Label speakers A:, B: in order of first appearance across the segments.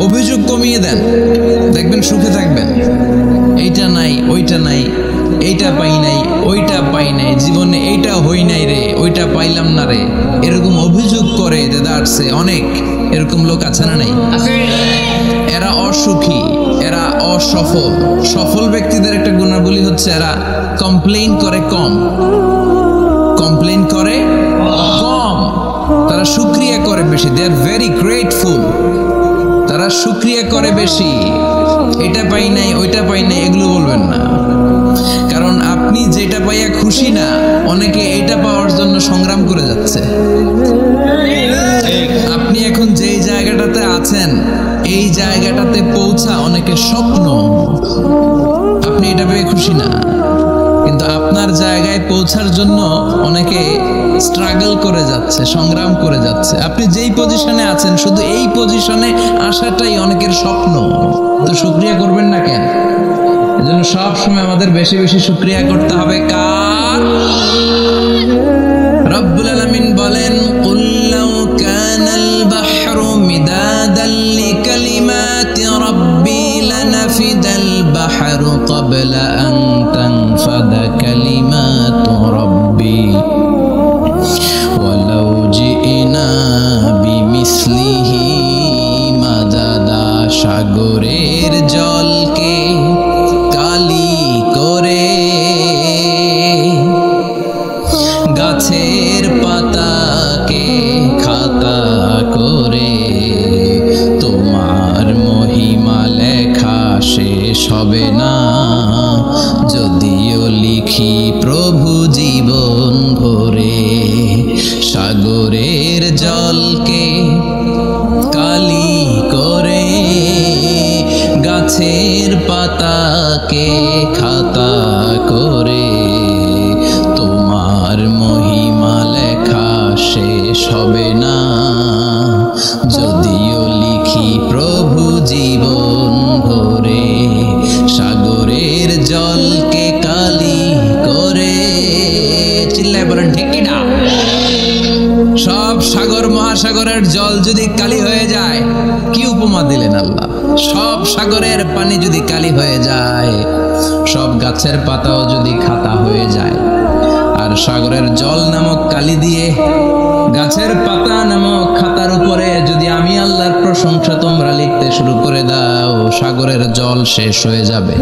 A: অভিযোগ কমিয়ে দেন, দেখবেন সুখে থাকবেন। এইটা নাই, ওইটা নাই, এইটা পাই নাই, ওইটা পাই নাই, জীবনে এইটা হই নাই রে, ওইটা পাইলাম না রে, এরকম অভিযোগ করে দেদারসে অনেক এরকম লোক আছে না নাই? এরা অসুখী, এরা অসফল। সফল ব্যক্তিদের একটা গুণাবলী হচ্ছে এরা কমপ্লেইন করে কম, কমপ্লেইন করে কম, তারা শুকরিয়া করে বেশি। দে আর ভেরি গ্রেটফুল, তারা শুকরিয়া করে বেশি। এটা পাই নাই, ওইটা পাই নাই, এগুলো বলবেন না। কারণ আপনি যেটা পাইয়া খুশি না, অনেকে এটা পাওয়ার জন্য সংগ্রাম করে যাচ্ছে। আপনি এখন যেই জায়গাটাতে আছেন, এই জায়গাটাতে পৌঁছা অনেকের স্বপ্ন। আপনি এটা পেয়ে খুশি না, কিন্তু আপনার জায়গায় পৌঁছার জন্য অনেকে স্ট্রাগল করে যাচ্ছে, সংগ্রাম করে যাচ্ছে। আপনি যেই পজিশনে আছেন, শুধু এই পজিশনে আসাটাই অনেকের স্বপ্ন। তো শুকরিয়া করবেন না কেন? এজন্য সব সময় আমাদের বেশি বেশি শুকরিয়া করতে হবে কার? রব্বুল আলামিন বলেন, কুল লাউ কানাল বাহরু মিদাদান লিকালিমাতি রাব্বি লানাফিদাল বাহরু ক্বাবলা আন তানফাদা কালিমাতু রাব্বি ওয়ালাউ জিনা বিমিসলিহি মাদাদা। সাগরের জলকে কালি করে, গাছের পাতাকে খাতা করে, তোমার মহিমা লেখা শেষ হবে না, যদিও লিখি প্রভু জীবন ভরে। সাগরের জলকে কালি করে, গাছের পাতাকে খাতা করে, তোমার মহিমা লেখা শেষ হবে না, যদিও লিখি প্রভু জীবন ভরে। সাগরের জলকে কালি করে, চিল্লায় বলেন ঠিক কিনা? সব সাগর মহাসাগরের জল যদি কালি হয়ে যায়, কি উপমা দিলেন আল্লাহ? সব সাগরের পানি যদি কালি হয়ে যায়, সব গাছের পাতাও যদি খাতা হয়ে যায়, আর সাগরের জল নামক কালি দিয়ে গাছের পাতা নামক খাতার উপরে যদি আমি আল্লাহর প্রশংসা তোমরা লিখতে শুরু করে দাও, সাগরের জল শেষ হয়ে যাবে,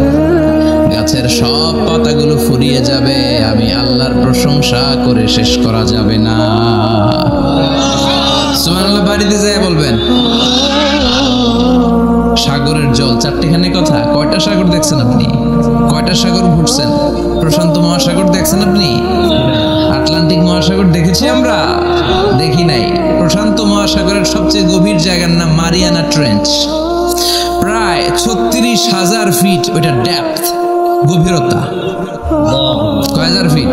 A: গাছের সব পাতাগুলো ফুরিয়ে যাবে, আমি আল্লাহর প্রশংসা করে শেষ করা যাবে না। সুবহানাল্লাহ বাড়িতে যায় বলবেন। সাগরের জল, চারটিখানে কথা। কয়টা সাগর দেখছেন আপনি? কয়টা সাগর ঘুরছেন? প্রশান্ত মহাসাগর দেখছেন আপনি? আটলান্টিক মহাসাগর দেখেছি আমরা? দেখি নাই। প্রশান্ত মহাসাগরের সবচেয়ে গভীর জায়গার নাম মারিয়ানা ট্রেঞ্চ। প্রায় 36,000 ফিট ওইটা ডেপথ, গভীরতা। কয় হাজার ফিট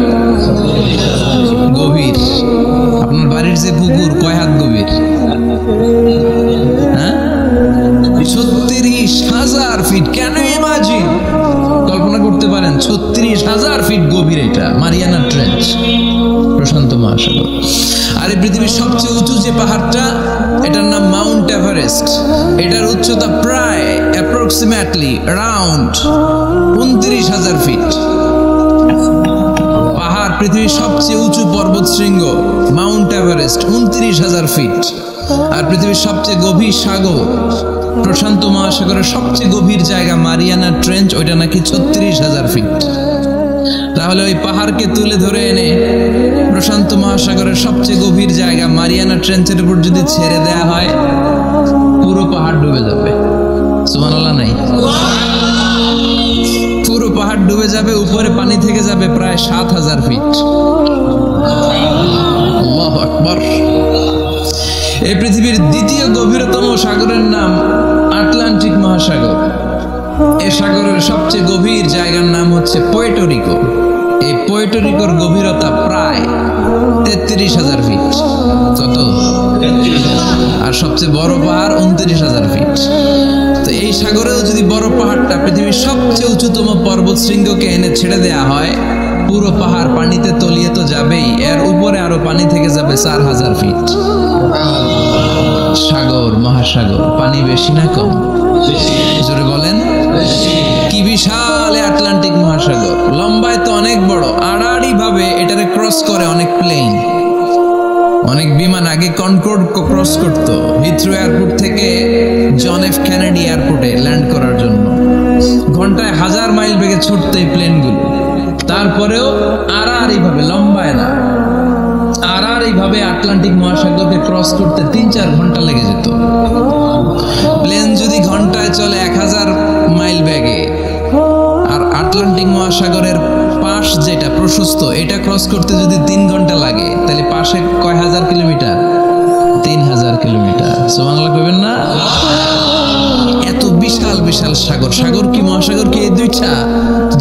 A: গভীর? আপনার বাড়ির যে পুকুর কয় হাত গভীর? হ্যাঁ, 36,000 ফিট। কেন ইমাজিন, কল্পনা করতে পারেন 36,000 ফিট গভীর এটা মারিয়ানা ট্রেঞ্চ, প্রশান্ত মহাসাগর। আর এই পৃথিবীর সবচেয়ে উঁচু যে পাহাড়টা, এটার নাম মাউন্ট এভারেস্ট। এটার উচ্চতা প্রায় অ্যাপ্রক্সিমেটলি অ্যারাউন্ড 29,000 ফিট। পাহাড়, পৃথিবীর সবচেয়ে উঁচু পর্বত শৃঙ্গ মাউন্ট এভারেস্ট 29,000 ফিট। আর পৃথিবীর সবচেয়ে গভীর সাগর, প্রশান্ত মহাসাগরের সবচেয়ে গভীর জায়গা মারিয়ানা ট্রেঞ্চ, ওইটা নাকি 36,000 ফিট। তাহলে ওই পাহাড়কে তুলে ধরে এনে প্রশান্ত মহাসাগরের সবচেয়ে গভীর জায়গা মারিয়ানা ট্রেঞ্চের উপর যদি ছেড়ে দেয়া হয়, পুরো পাহাড় ডুবে যাবে। সুবহানাল্লাহ নাই? পুরো পাহাড় ডুবে যাবে, উপরে পানি থেকে যাবে প্রায় 7,000 ফিট। আল্লাহু আকবার। এই পৃথিবীর দ্বিতীয় গভীরতম সাগরের নাম আটলান্টিক মহাসাগর। এই সাগরের সবচেয়ে গভীর জায়গার নাম হচ্ছে পুয়ের্তো রিকো। এই পুয়ের্তো রিকোর গভীরতা প্রায় 33,000 ফিট। কত? আর সবচেয়ে বড় পাহাড় 29,000 ফিট। তো এই সাগরেও যদি বড় পাহাড়টা পৃথিবীর সবচেয়ে উঁচুতম পর্বত শৃঙ্গকে এনে ছেড়ে দেয়া হয়, পুরো পাহাড় পানিতে তলিয়ে তো যাবেই, এর উপরে আরো পানি থেকে যাবে 4,000 ফিট। সাগর, মহাসাগর, পানি বেশি না কম? জোরে বলেন। কি বিশাল আটলান্টিক মহাসাগর, লম্বায় তো অনেক বড়, আড়াআড়ি ভাবে এটারে ক্রস করে অনেক প্লেন, অনেক বিমান। আগে কনকর্ড ক্রস করতো হিথ্রো এয়ারপোর্ট থেকে জন এফ কেনেডি এয়ারপোর্টে ল্যান্ড করার জন্য, ঘন্টায় 1000 মাইল বেগে ছুটতো এই প্লেনগুলো। তারপরেও আড়াআড়ি ভাবে, লম্বায় না, আড়াআড়ি ভাবে আটলান্টিক মহাসাগরকে ক্রস করতে 3-4 ঘন্টা লেগে যেত। প্লেন যদি ঘন্টায় চলে 1000 মাইল বেগে, আর আটলান্টিক মহাসাগরের পাশ যেটা প্রশস্ত, এটা ক্রস করতে যদি 3 ঘন্টা লাগে, তাহলে পাশে কয় হাজার কিলোমিটার? 3000 কিলোমিটার। সুবহানাল্লাহ কইবেন না? এত বিশাল বিশাল সাগর। সাগর কি, মহাসাগর কি এই দুইটা,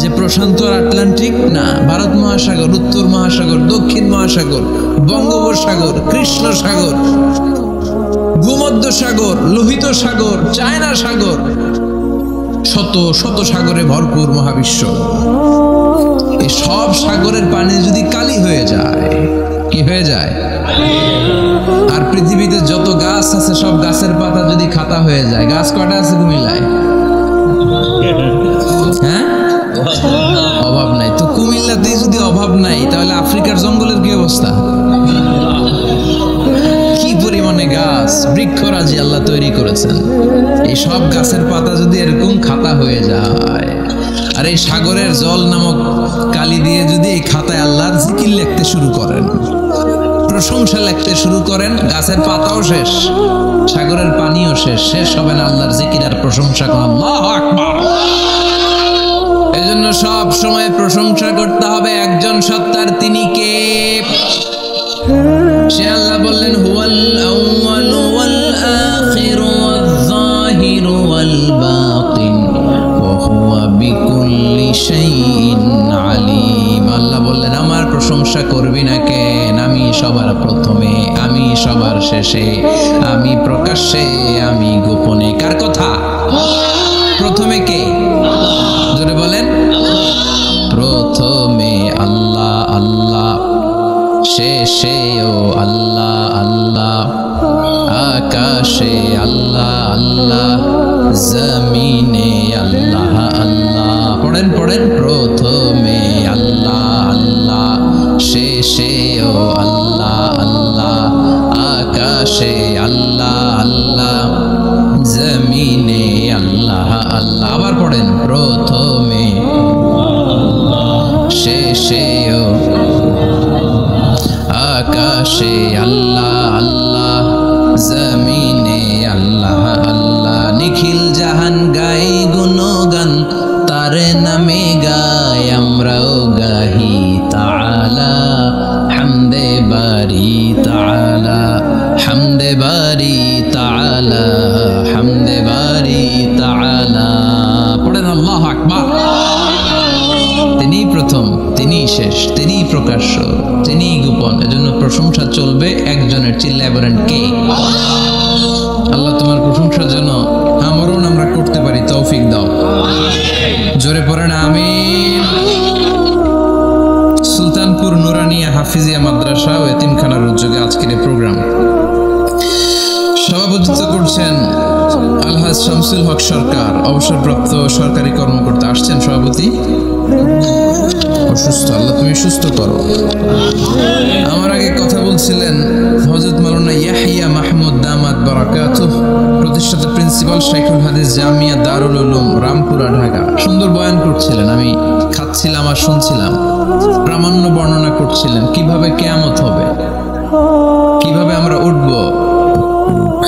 A: যে প্রশান্ত আর আটলান্টিক? না, ভারত মহাসাগর, উত্তর মহাসাগর, দক্ষিণ মহাসাগর, বঙ্গোপসাগর, কৃষ্ণ সাগর, ভূমধ্য সাগর, লোহিত সাগর, চায়না সাগর, শত শত সাগরে ভরপুর মহাবিশ্ব। এই সব সাগরের পানি যদি কালি হয়ে যায়, কি হয়ে যায়? আর পৃথিবীতে যত গাছ আছে সব গাছের পাতা যদি খাতা হয়ে যায়, গাছ কয়টা আছে কুমিল্লায়? হ্যাঁ, অভাব নাই। তো কুমিল্লাতে যদি অভাব নাই, তাহলে আফ্রিকার জঙ্গলের কি অবস্থা? কি পরিমাণে গাছ, বৃক্ষরাজি আল্লাহ তৈরি করেছেন। এই সব গাছের পাতা যদি এরকম খাতা হয়ে যায়, আর এই সাগরের জল নামক কালি দিয়ে যদি এই খাতায় আল্লাহর জিকির লিখতে শুরু করেন, প্রশংসা লিখতে শুরু করেন, গাছের পাতাও শেষ, সাগরের পানিও শেষ, শেষ হবে না আল্লাহর জিকির আর প্রশংসা করা। আল্লাহু আকবার। এজন্য সব সময় প্রশংসা করতে হবে একজন সত্তার। তিনি কে? সে আল্লাহ বললেন, হুয়াল আউয়ালু ওয়াল আখিরু ওয়াল যাহিরু ওয়াল বাতিন ওয়া হুয়া বিকুল্লি শাইইন আলিম। আল্লাহ বললেন, আমার প্রশংসা করবি না কেন? আমি সবার প্রথমে, আমি সবার শেষে, আমি প্রকাশ্যে, আমি গোপনে। কার কথা? প্রথমে কে? জোরে বলেন। প্রথমে আল্লাহ আল্লাহ, শেষেও আল্লাহ আল্লাহ, আকাশে আল্লাহ আল্লাহ, জমিনে আল্লাহ আল্লাহ। পড়েন পড়েন। প্রথমে আল্লাহ আল্লাহ, শেষেও আল্লাহ আল্লাহ, আকাশে আল্লাহ আল্লাহ, জমিনে আল্লাহ আল্লাহ। আবার পড়েন। প্রথমে, শেষেও, আকাশে আল্লাহ আল্লাহ, জমিনে আল্লাহ আল্লাহ। নিখিল জাহান গাই গুণগান, তার নামে গাই আমরাও গাহি তাআলা, হামদে বারি তাআলা, হামদে বারি তাআলা, হামদে বারি তাআলা। পড়েন আল্লাহু আকবার। তিনি প্রথম, তিনি শেষ, তিনি প্রকাশ্য, তিনি গোপন। এজন্য প্রশংসা চলবে একজনের। চিল্লায় বলেন কে? আল্লাহ তোমার প্রশংসার জন্য আমরণ আমরা করতে পারি, তৌফিক দাও। জোরে পড়েন আমিন। সুলতানপুর নুরানিয়া হাফিজিয়া মাদ্রাসা ও এতিমখানার উদ্যোগে আজকের এই প্রোগ্রাম সভাপতিত্ব করছেন আলহাজ শামসুল হক সরকার, অবসরপ্রাপ্ত সরকারি কর্মকর্তা। আসছেন সভাপতি? অসুস্থ, আল্লাহ তুমি সুস্থ করো। আমার আগে কথা বলছিলেন হযরত মাওলানা ইয়াহিয়া মাহমুদ দামাত বারাকাতুহ, প্রতিষ্ঠাতা প্রিন্সিপাল শাইখুল হাদিস জামিয়া দারুল উলুম রামপুরা ঢাকা। সুন্দর বয়ান করছিলেন, আমি খাচ্ছিলাম আর শুনছিলাম। প্রামাণ্য বর্ণনা করছিলেন কিভাবে কিয়ামত হবে, কিভাবে আমরা উঠব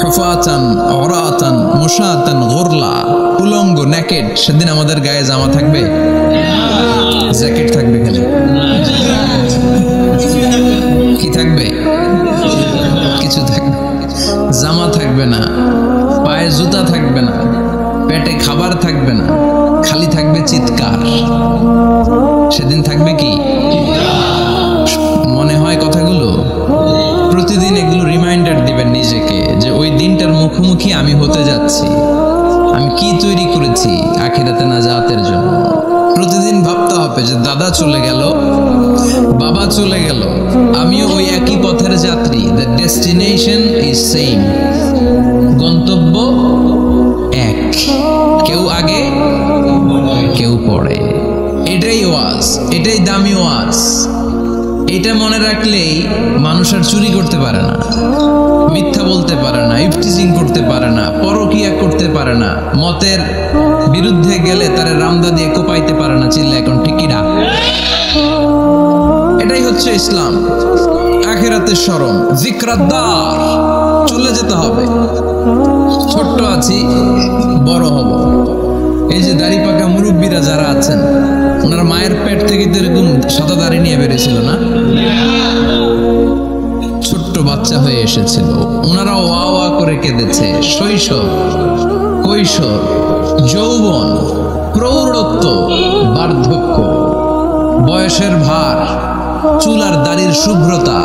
A: হুফাতান ওরাতান মুশাতান গুরলা, উলঙ্গ, নেকেড। সেদিন আমাদের গায়ে জামা থাকবে? জ্যাকেট থাকবে? খালি কি থাকবে? কিছু থাকবে, জামা থাকবে না, পায়ে জুতা থাকবে না, পেটে খাবার থাকবে না, খালি থাকবে চিৎকার। সেদিন থাকবে কি? মনে হয় কথাগুলো প্রতিদিন এগুলো রিমাইন্ডার দিবেন নিজেকে, যে ওই দিনটার মুখোমুখি আমি হতে যাচ্ছি। আমি কি তৈরি করেছি আখিরাতে নাজাতের জন্য। প্রতিদিন ভাবতে হবে যে দাদা চলে গেল, বাবা চলে গেল, আমিও ওই একই পথের যাত্রী। The destination is same. মন্তব্য এক, কেউ আগে কেউ পরে। এটাই ওয়াজ, এটাই দামি ওয়াজ। এটা মনে রাখলেই মানুষ আর চুরি করতে পারে না, মিথ্যা বলতে পারে না, ইফটিজিং করতে পারে না, পরকিয়া করতে পারে না, মতের বিরুদ্ধে গেলে তারে রামদা দিয়ে কোপাইতে পারে না। চিল্লা এখন ঠিক কিনা? এটাই হচ্ছে ইসলাম। আখিরাতের শরম, যিকরাদ্দার, চলে যেতে হবে। ছোট্ট আছি, বড় হব। এই যে দাড়ি পাকা মুরব্বীরা যারা আছেন, ওনারা মায়ের পেট থেকে তো এরকম সাদা দাড়ি নিয়ে বেরিয়েছিল না, ছোট্ট বাচ্চা হয়ে এসেছিল, ওনারাও ওয়া ওয়া করে কেঁদেছে। শৈশব, কৈশোর, যৌবন, প্রৌঢ়ত্ব, বার্ধক্য, বয়সের ভার, চুল আর দাড়ির শুভ্রতা।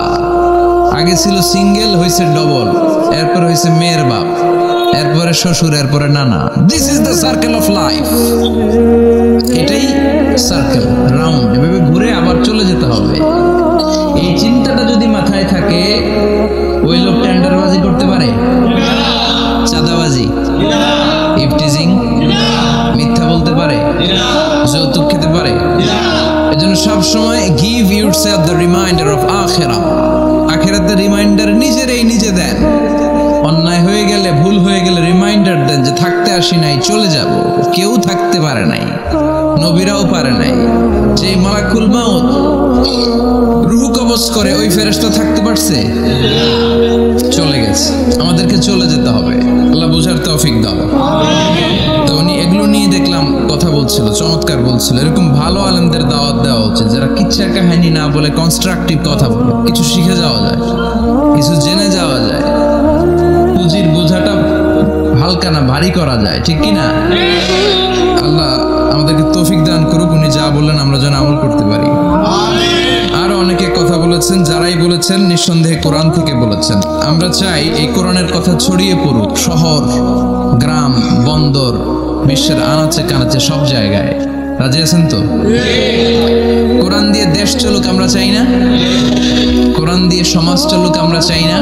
A: আগে ছিল সিঙ্গেল, হয়েছে ডবল, এরপর হয়েছে মেয়ের বাপ, এরপরে শ্বশুর, এরপরে নানা। This is the circle of life. এটাই সার্কেল, রাউন্ড, এভাবে ঘুরে আবার চলে যেতে হবে। এই চিন্তাটা যদি মাথায় থাকে, ওই লোক টেন্ডারবাজি করতে পারে, চাঁদাবাজি, ইফটিজিং, মিথ্যা বলতে পারে, যৌতুক খেতে পারে। এজন্য সবসময় give yourself the reminder of আখিরাহ। আখিরাতের রিমাইন্ডার নিজেরাই নিজে দেন। অন্যায় হয়ে গেলে, ভুল হয়ে গেলে রিমাইন্ডার দেন যে থাকতে আসি নাই, চলে যাব। কেউ থাকতে পারে নাই, নবীরাও পারে নাই। যে মালাকুল মাউত রূহ কবজ করে, ওই ফেরেশতা থাকতে পারছে? চলে গেছে। আমাদেরকে চলে যেতে হবে। আল্লাহ বুঝার তৌফিক দাও। তো উনি এগুলো নিয়ে দেখলাম কথা বলছিল, চমৎকার বলছিল। এরকম ভালো আলেমদের দাওয়াত দেওয়া উচিত, যারা কিচ্ছা কাহিনী না বলে কনস্ট্রাকটিভ কথা বলে। কিছু শিখে যাওয়া যায়, কিছু জেনে যাওয়া যায়, পুঁজির বোঝাটা হালকা না ভারী করা যায়, ঠিক কিনা? আল্লাহ আমাদেরকে তৌফিক দান করুক। উনি যা বললেন আমরা যেন আমল করতে পারি। আরো অনেকে কথা বলেছেন, যারাই বলেছেন নিঃসন্দেহে কোরআন থেকে বলেছেন। আমরা চাই এই কোরআনের কথা ছড়িয়ে পড়ুক শহর, গ্রাম, বন্দর, বিশ্বের আনাচে কানাচে, সব জায়গায়। রাজি আছেন তো? কোরআন দিয়ে দেশ চলুক আমরা চাই না? কোরআন দিয়ে সমাজ চলুক আমরা চাই না?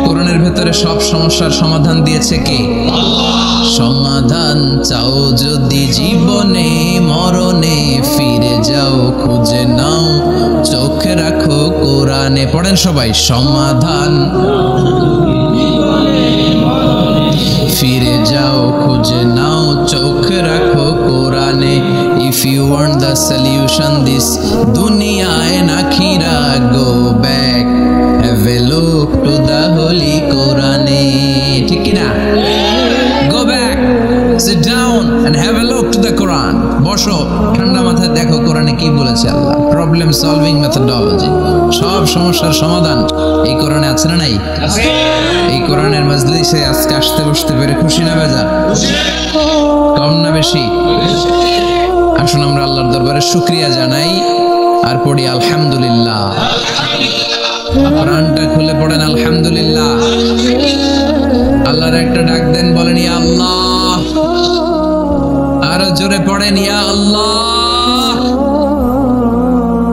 A: কোরআনের ভেতরে সব সমস্যার সমাধান দিয়েছে কে? সমাধান চাও যদি জীবনে মরণে, ফিরে যাও খুঁজে নাও, চোখে রাখো কোরআনে। পড়েন সবাই, সমাধান ফিরে যাও খুঁজে নাও, চোখে রাখো কোরআনে। If you want the solution this দুনিয়ায় নাখিরা, go back, have a look to the holy কোরআনে। ঠিক কিনা? Go back, sit down and have a look to the Quran. বসো, ঠান্ডা মাথায় দেখো কোরআনে কি বলেছে আল্লাহ। প্রবলেম সলভিং মেথডোলজি, সব সমস্যার সমাধান এই কোরআনে আছে না নাই? এই কোরআনের মাজলিসে আজকে আসতে বসতে পেরে খুশি না বেজার? কম না বেশি? আসুন আমরা আল্লাহর দরবারে শুকরিয়া জানাই আর পড়ি আলহামদুলিল্লাহ। প্রাণটা খুলে পড়েন আলহামদুলিল্লাহ। আল্লাহর একটা ডাক দেন, বলেন ইয়া আল্লাহ। আরো জোরে পড়েন ইয়া আল্লাহ।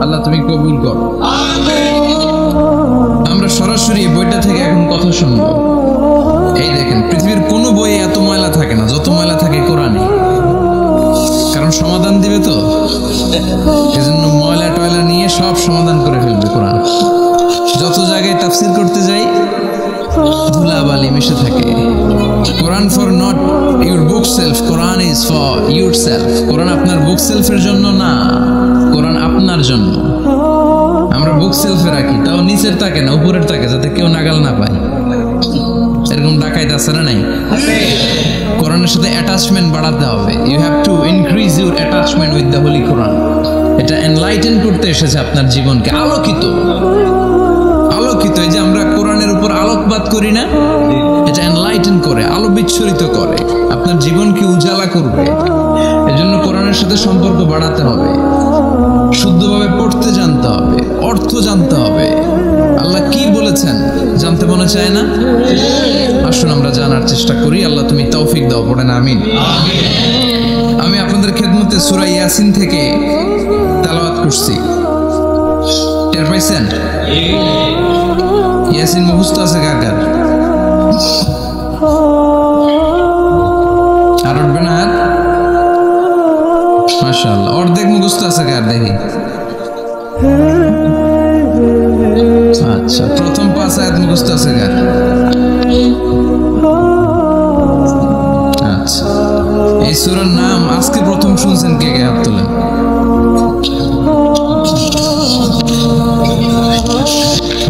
A: আল্লাহ তুমি কবুল কর। আমরা সরাসরি বইটা থেকে এখন কথা শুনবো। এই দেখেন, পৃথিবীর কোনো বইয়ে এত ময়লা থাকে না যত ময়লা থাকে কোরআনে। কারণ সমাধান দিবে তো, এজন্য ময়লা টয়লা নিয়ে সব সমাধান করে ফেলবে কোরআন। যত জায়গায় তাফসির করতে যাই, ধুলাবালি মিশে থাকে। Quran for not your bookshelf, Quran is for your সেলফ। কোরআন আপনার বুক সেলফের জন্য না, কোরআন আপনার জন্য। আমরা বুক সেলফে রাখি, তাও নিচের থাকে না, উপরের থাকে, যাতে কেউ নাগাল না পায়। এরকম ডাকাইত আছে না নাই? কোরআনের সাথে অ্যাটাচমেন্ট বাড়াতে হবে। You have to increase your attachment with the holy Quran. এটা এনলাইটেন করতে এসেছে আপনার জীবনকে, আলোকিত। আলোকিত, এই যে আমরা কোরআনের উপর আলোকপাত করি না, এটা এনলাইটেন করে, আলো বিচ্ছুরিত করে, আপনার জীবনকে উজালা করবে। এজন্য কোরআনের সাথে সম্পর্ক বাড়াতে হবে, শুদ্ধভাবে পড়তে জানতে হবে, অর্থ জানতে হবে। আল্লাহ কি বলেছেন জানতে মনে চায় না? আসুন আমরা জানার চেষ্টা করি। আল্লাহ তুমি তৌফিক দাও, পড়েন আমিন। আমি আপনাদের খেদমতে সূরা ইয়াসিন থেকে তেলাওয়াত করছি। টের পাইছেন? ইয়াসিন মুখস্থ আছে কার কার? লাগতেছে কেন? আচ্ছা, এই সূরার নাম আজকে প্রথম শুনছেন কে কে? হাত তোলেন।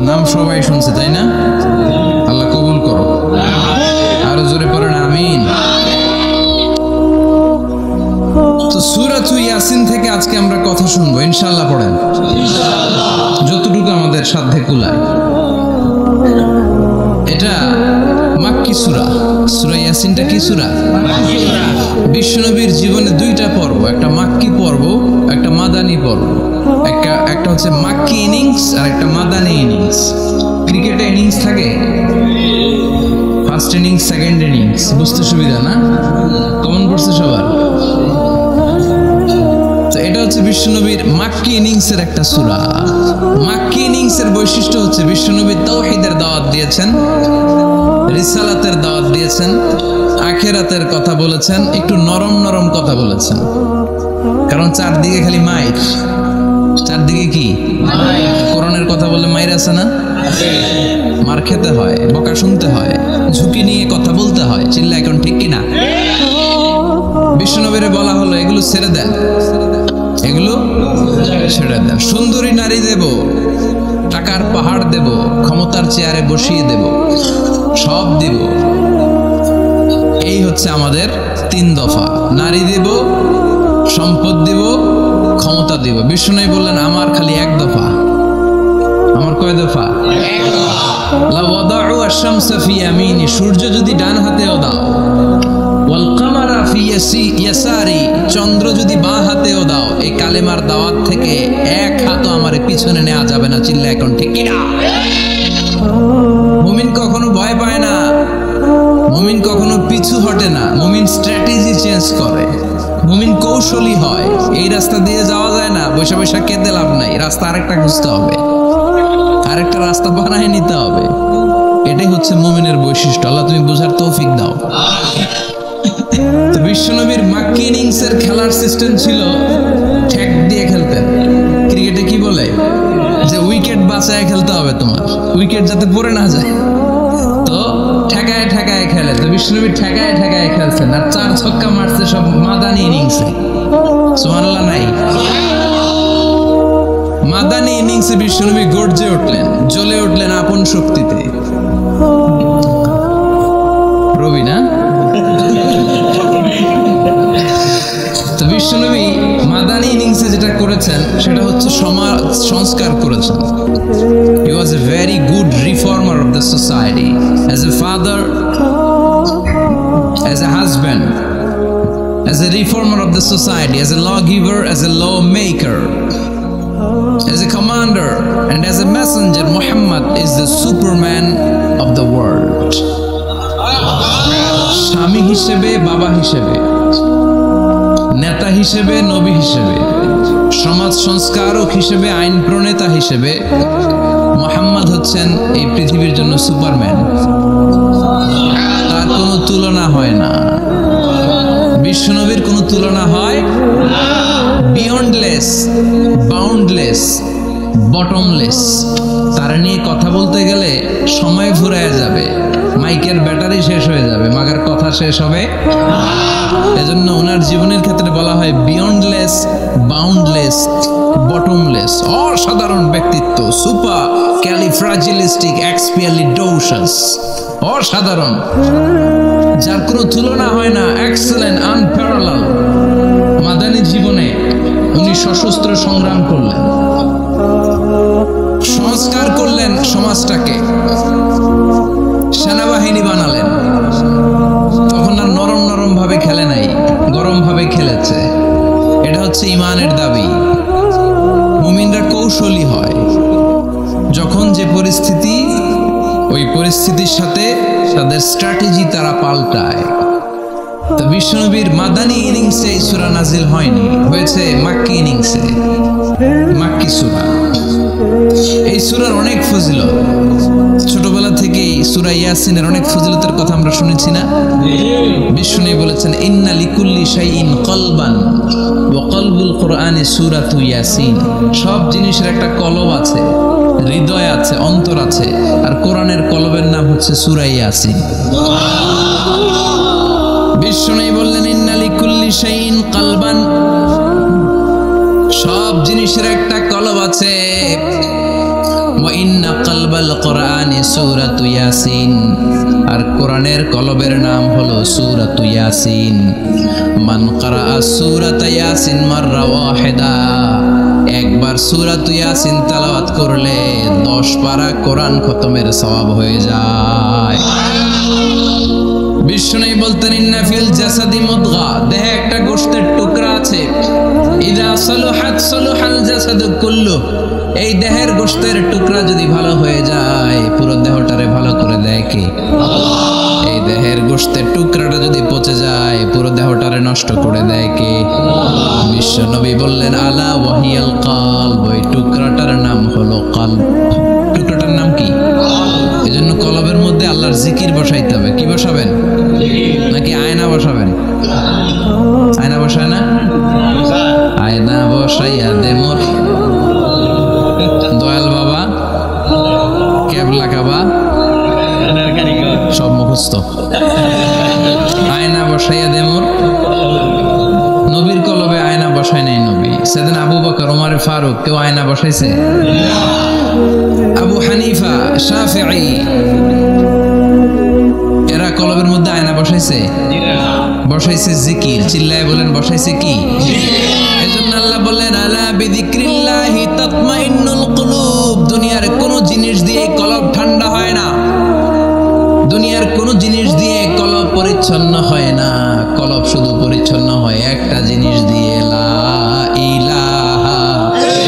A: নাম সবাই শুনছে তাই না? আল্লাহ কবুল করো। আরো জোরে পড়েন আমিন। তো সূরাতুল ইয়াসিন থেকে আজকে আমরা কথা শুনবো ইনশাআল্লাহ। পড়েন যতটুকু আমাদের সাধ্যে কুলায়। এটা মাক্কি সূরা। সূরা ইয়াসিনটা কি সূরা? বিশ্বনবীর জীবনে দুইটা পর্ব, একটা মাক্কি পর্ব, একটা মাদানী পর্ব। একটা হচ্ছে মাক্কি ইনিংস আর একটা মাদানী ইনিংস। ক্রিকেটে ইনিংস থাকে, ফার্স্ট ইনিংস, সেকেন্ড ইনিংস, বুঝতে সুবিধা না? কমন পড়ছে সবার? তো এটা হচ্ছে বিশ্বনবীর মাক্কি ইনিংসের একটা সূরা। মাক্কি ইনিংসের বৈশিষ্ট্য হচ্ছে বিশ্বনবী তাওহীদের দাওয়াত দিয়েছেন, রিসালাতের দাওয়াত দিয়েছেন, আখিরাতের কথা বলেছেন, একটু নরম নরম কথা বলেছেন। কারণ চারদিকে খালি মাইর, চারদিকে কি কোরআনের কথা বলে মাইর আছে না? মার খেতে হয়, বকা শুনতে হয়, ঝুঁকি নিয়ে কথা বলতে হয়। চিল্লা এখন ঠিক কিনা? বিশ্বনবীরে বলা হলো এগুলো ছেড়ে দেন, এগুলো ছেড়ে দেন। সুন্দরী নারী দেব, টাকার পাহাড় দেব, ক্ষমতার চেয়ারে বসিয়ে দেব, সব দিব। এই হচ্ছে আমাদের 3 দফা। নারী দেব, সম্পদ দিব, ক্ষমতা দিব। বিষ্ণু বললেন আমার খালি 1 দফা। আমার কয় দফা? 1 দফা। লা ওয়াদাউ আশ-শামসা ফি ইয়ামিনি, সূর্য যদি ডান হাতেও দাও, ওয়াল কামারা ফি ইয়াসারি, চন্দ্র যদি বাঁ হাতেও দাও, এই কালেমার দাওয়াত থেকে 1 হাতও আমারে পিছনে নেওয়া যাবে না। চিল্লা এখন ঠিক কিনা? মুমিন কখনো ভয় পায় না, মুমিন কখনো পিছু হটে না, মুমিন স্ট্র্যাটেজি চেঞ্জ করে, মুমিন কৌশলী হয়। এই রাস্তা দিয়ে যাওয়া যায় না, বৈশা বৈশা কেঁদে লাভ নাই, রাস্তা আরেকটা খুঁজতে হবে, আরেকটা রাস্তা বানায় নিতে হবে। এটাই হচ্ছে মুমিনের বৈশিষ্ট্য। আল্লাহ তুমি বোঝার তৌফিক দাও। তো বিশ্বনবীর মাক্কি ইনিংসের খেলার সিস্টেম ছিল ঠ্যাক দিয়ে খেলতেন। ক্রিকেটে কি বলে যে উইকেট বাঁচায় খেলতে হবে, তোমার উইকেট যাতে পড়ে না যায়। তো ঠেকায় ঠেকায় খেলে। তো বিশ্বনবী ঠেকায় ঠেকায় খেলছেন, আর 4 ছক্কা মারছে সব মাদানী ইনিংসে। সুবহানাল্লাহ নাই? মাদানী ইনিংসে বিশ্বনবী গর্জে উঠলেন, জ্বলে উঠলেন আপন শক্তিতে। রবি না? তো বিশ্বনবী মাদানী ইনিংসে যেটা করেছেন সেটা হচ্ছে সমাজ সংস্কার করেছেন। He was a very good reformer of the society, as a father, as a husband, as a reformer of the society, as a lawgiver, as a lawmaker, as a commander, and as a messenger. Muhammad is the Superman of the world. স্বামী হিসেবে, বাবা হিসেবে, নেতা হিসেবে, নবী হিসেবে, সমাজ সংস্কারক হিসেবে, আইন প্রণেতা হিসেবে মুহাম্মদ হচ্ছেন এই পৃথিবীর জন্য সুপারম্যান। তার কোনো তুলনা হয় না, বিশ্বনবীর কোনো তুলনা হয়। Beyondless, boundless, bottomless. তার নিয়ে কথা বলতে গেলে সময় ফুরায় যাবে, মাইকের ব্যাটারি শেষ হয়ে যাবে, মাগার কথা শেষ হবে। এজন্য ওনার জীবনের ক্ষেত্রে বলা হয় বিয়ন্ডলেস, বাউন্ডলেস, বটমলেস। অসাধারণ ব্যক্তিত্ব, সুপার ক্যালিফ্রাজিলিস্টিক এক্সপিয়ালিডোসাস, অসাধারণ, যার কোনো তুলনা হয় না, এক্সেলেন্ট, আনপ্যারালাল। মাদানী জীবনে উনি সশস্ত্র সংগ্রাম করলেন, সংস্কার করলেন সমাজটাকে, সেনাবাহিনী বানালেন। তখন আর নরম নরম ভাবে খেলে নাই, গরম ভাবে খেলেছে। এটা হচ্ছে ইমানের দাবি। মুমিনরা কৌশলী হয়, যখন যে পরিস্থিতি, ওই পরিস্থিতির সাথে তাদের স্ট্র্যাটেজি তারা পাল্টায়। তো বিশ্বনবীর মাদানী ইনিংসে এই সূরা নাজিল হয়নি, হয়েছে মাক্কি ইনিংসে, মাক্কি সূরা। এই সূরার অনেক ফজিলত, ছোটবেলা থেকেই সূরা ইয়াসিনের অনেক ফজিলতের কথা আমরা শুনেছি না? বিশ্বনবী বলেছেন ইন্না লিকুল্লি শাইইন কলবান ওয়া কলবুল কুরআনি সূরাতু ইয়াসিন। সব জিনিসের একটা কলব আছে, হৃদয় আছে, অন্তর আছে। আর কোরআনের কলবের নাম হচ্ছে সূরা ইয়াসিন। বিষ্ণু বললেন ইন্না লিকুল্লি শাইইন কালবান, সব জিনিসের একটা কলব আছে। ওয়া ইন্না কালবাল কোরআনি সূরাতু ইয়াসিন, আর কোরআনের কলবের নাম হলো সূরাতু ইয়াসিন। মান ক্বারাআ সূরাতা ইয়াসিন মাররা ওয়াহিদা, একবার সূরাতু ইয়াসিন তেলাওয়াত করলে 10 পারা কোরআন খতমের সওয়াব হয়ে যায়। বিষ্ণু বলতেন ইন্না ফিল জাসাদি মুদগা, দেহে একটা গোশতের টুকরা আছে। ইযা সালুহাত সালুহাল জাসাদু কুল্লু, এই দেহের গোশতের টুকরা যদি ভালো হয়ে যায় পুরো দেহটারে ভালো করে দেয় কে? আল্লাহ। এই দেহের গোশতের টুকরাটা যদি পচে যায় পুরো দেহটারে নষ্ট করে দেয় কে? আল্লাহ। বিশ্ব নবী বললেন আলা ওয়াহিয়াল কলব, ওই টুকরাটার নাম হলো কলব। টুকরাটার নাম কি? এজন্য কলবের মধ্যে আল্লাহর জিকির বসাইতে হবে। কি বসাবেন? নাকি আয়না বসাবেন? আয়না বসায় না? আয়না বসাইয়া দে মোর দয়াল বাবা, কেবলা কাবা, সব মুখস্থ। আয়না বসাইয়া দে মোর, নবীর কলবে আয়না বসায় নাই নবী। সেদিন আবু বকর, ওমর ফারুক, কেউ আয়না বসাইছে? আবু হানিফা, শাফিঈ, এরা কলবের মধ্যে আয়না বসাইছে? বসাইছে জিকির। চিল্লায় বলেন বসাইছে কি? এজন্য আল্লাহ বললেন আলা বিযিক্রিল্লাহি তাতমাইন্নুল কুলুব। দুনিয়ার কোন জিনিস দিয়ে কলব ঠান্ডা হয় না, দুনিয়ার কোন জিনিস দিয়ে কলব পরিচ্ছন্ন হয় না। কলব শুধু পরিচ্ছন্ন হয় একটা জিনিস দিয়ে, লা ইলাহা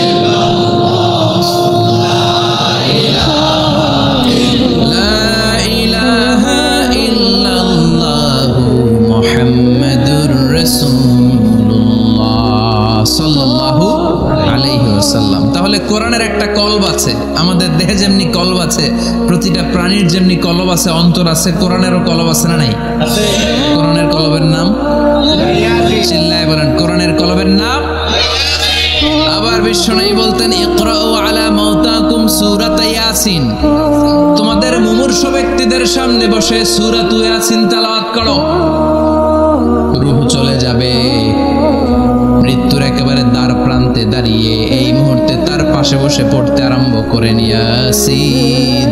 A: ইল্লাল্লাহ, লা ইলাহা ইল্লাল্লাহ মুহাম্মাদুর রাসূলুল্লাহ সাল্লাল্লাহু আলাইহি ওয়াসাল্লাম। তাহলে কোরআনের একটা কলব আছে। আমাদের দেহে যেমনি কলব আছে, প্রতিটা প্রাণীর যেমনি কলব আছে, অন্তর আছে, কোরআনেরও কলব আছে না নাই? আছে। কোরআনের কলবের নাম? চিল্লায় বলেন কোরআনের কলবের নাম? আবার বিষ্ণু বলতেন ইকরাউ আলা মাউতাকুম সূরাতা ইয়াসিন, তোমাদের মুমূর্ষু ব্যক্তিদের সামনে বসে সূরাতু ইয়াসিন তেলাওয়াত করো। রূহ চলে যাবে, মৃত্যুর একেবারে দ্বার প্রান্তে দাঁড়িয়ে এই মুহূর্তে তার পাশে বসে পড়তে আরম্ভ করেন ইয়াসিন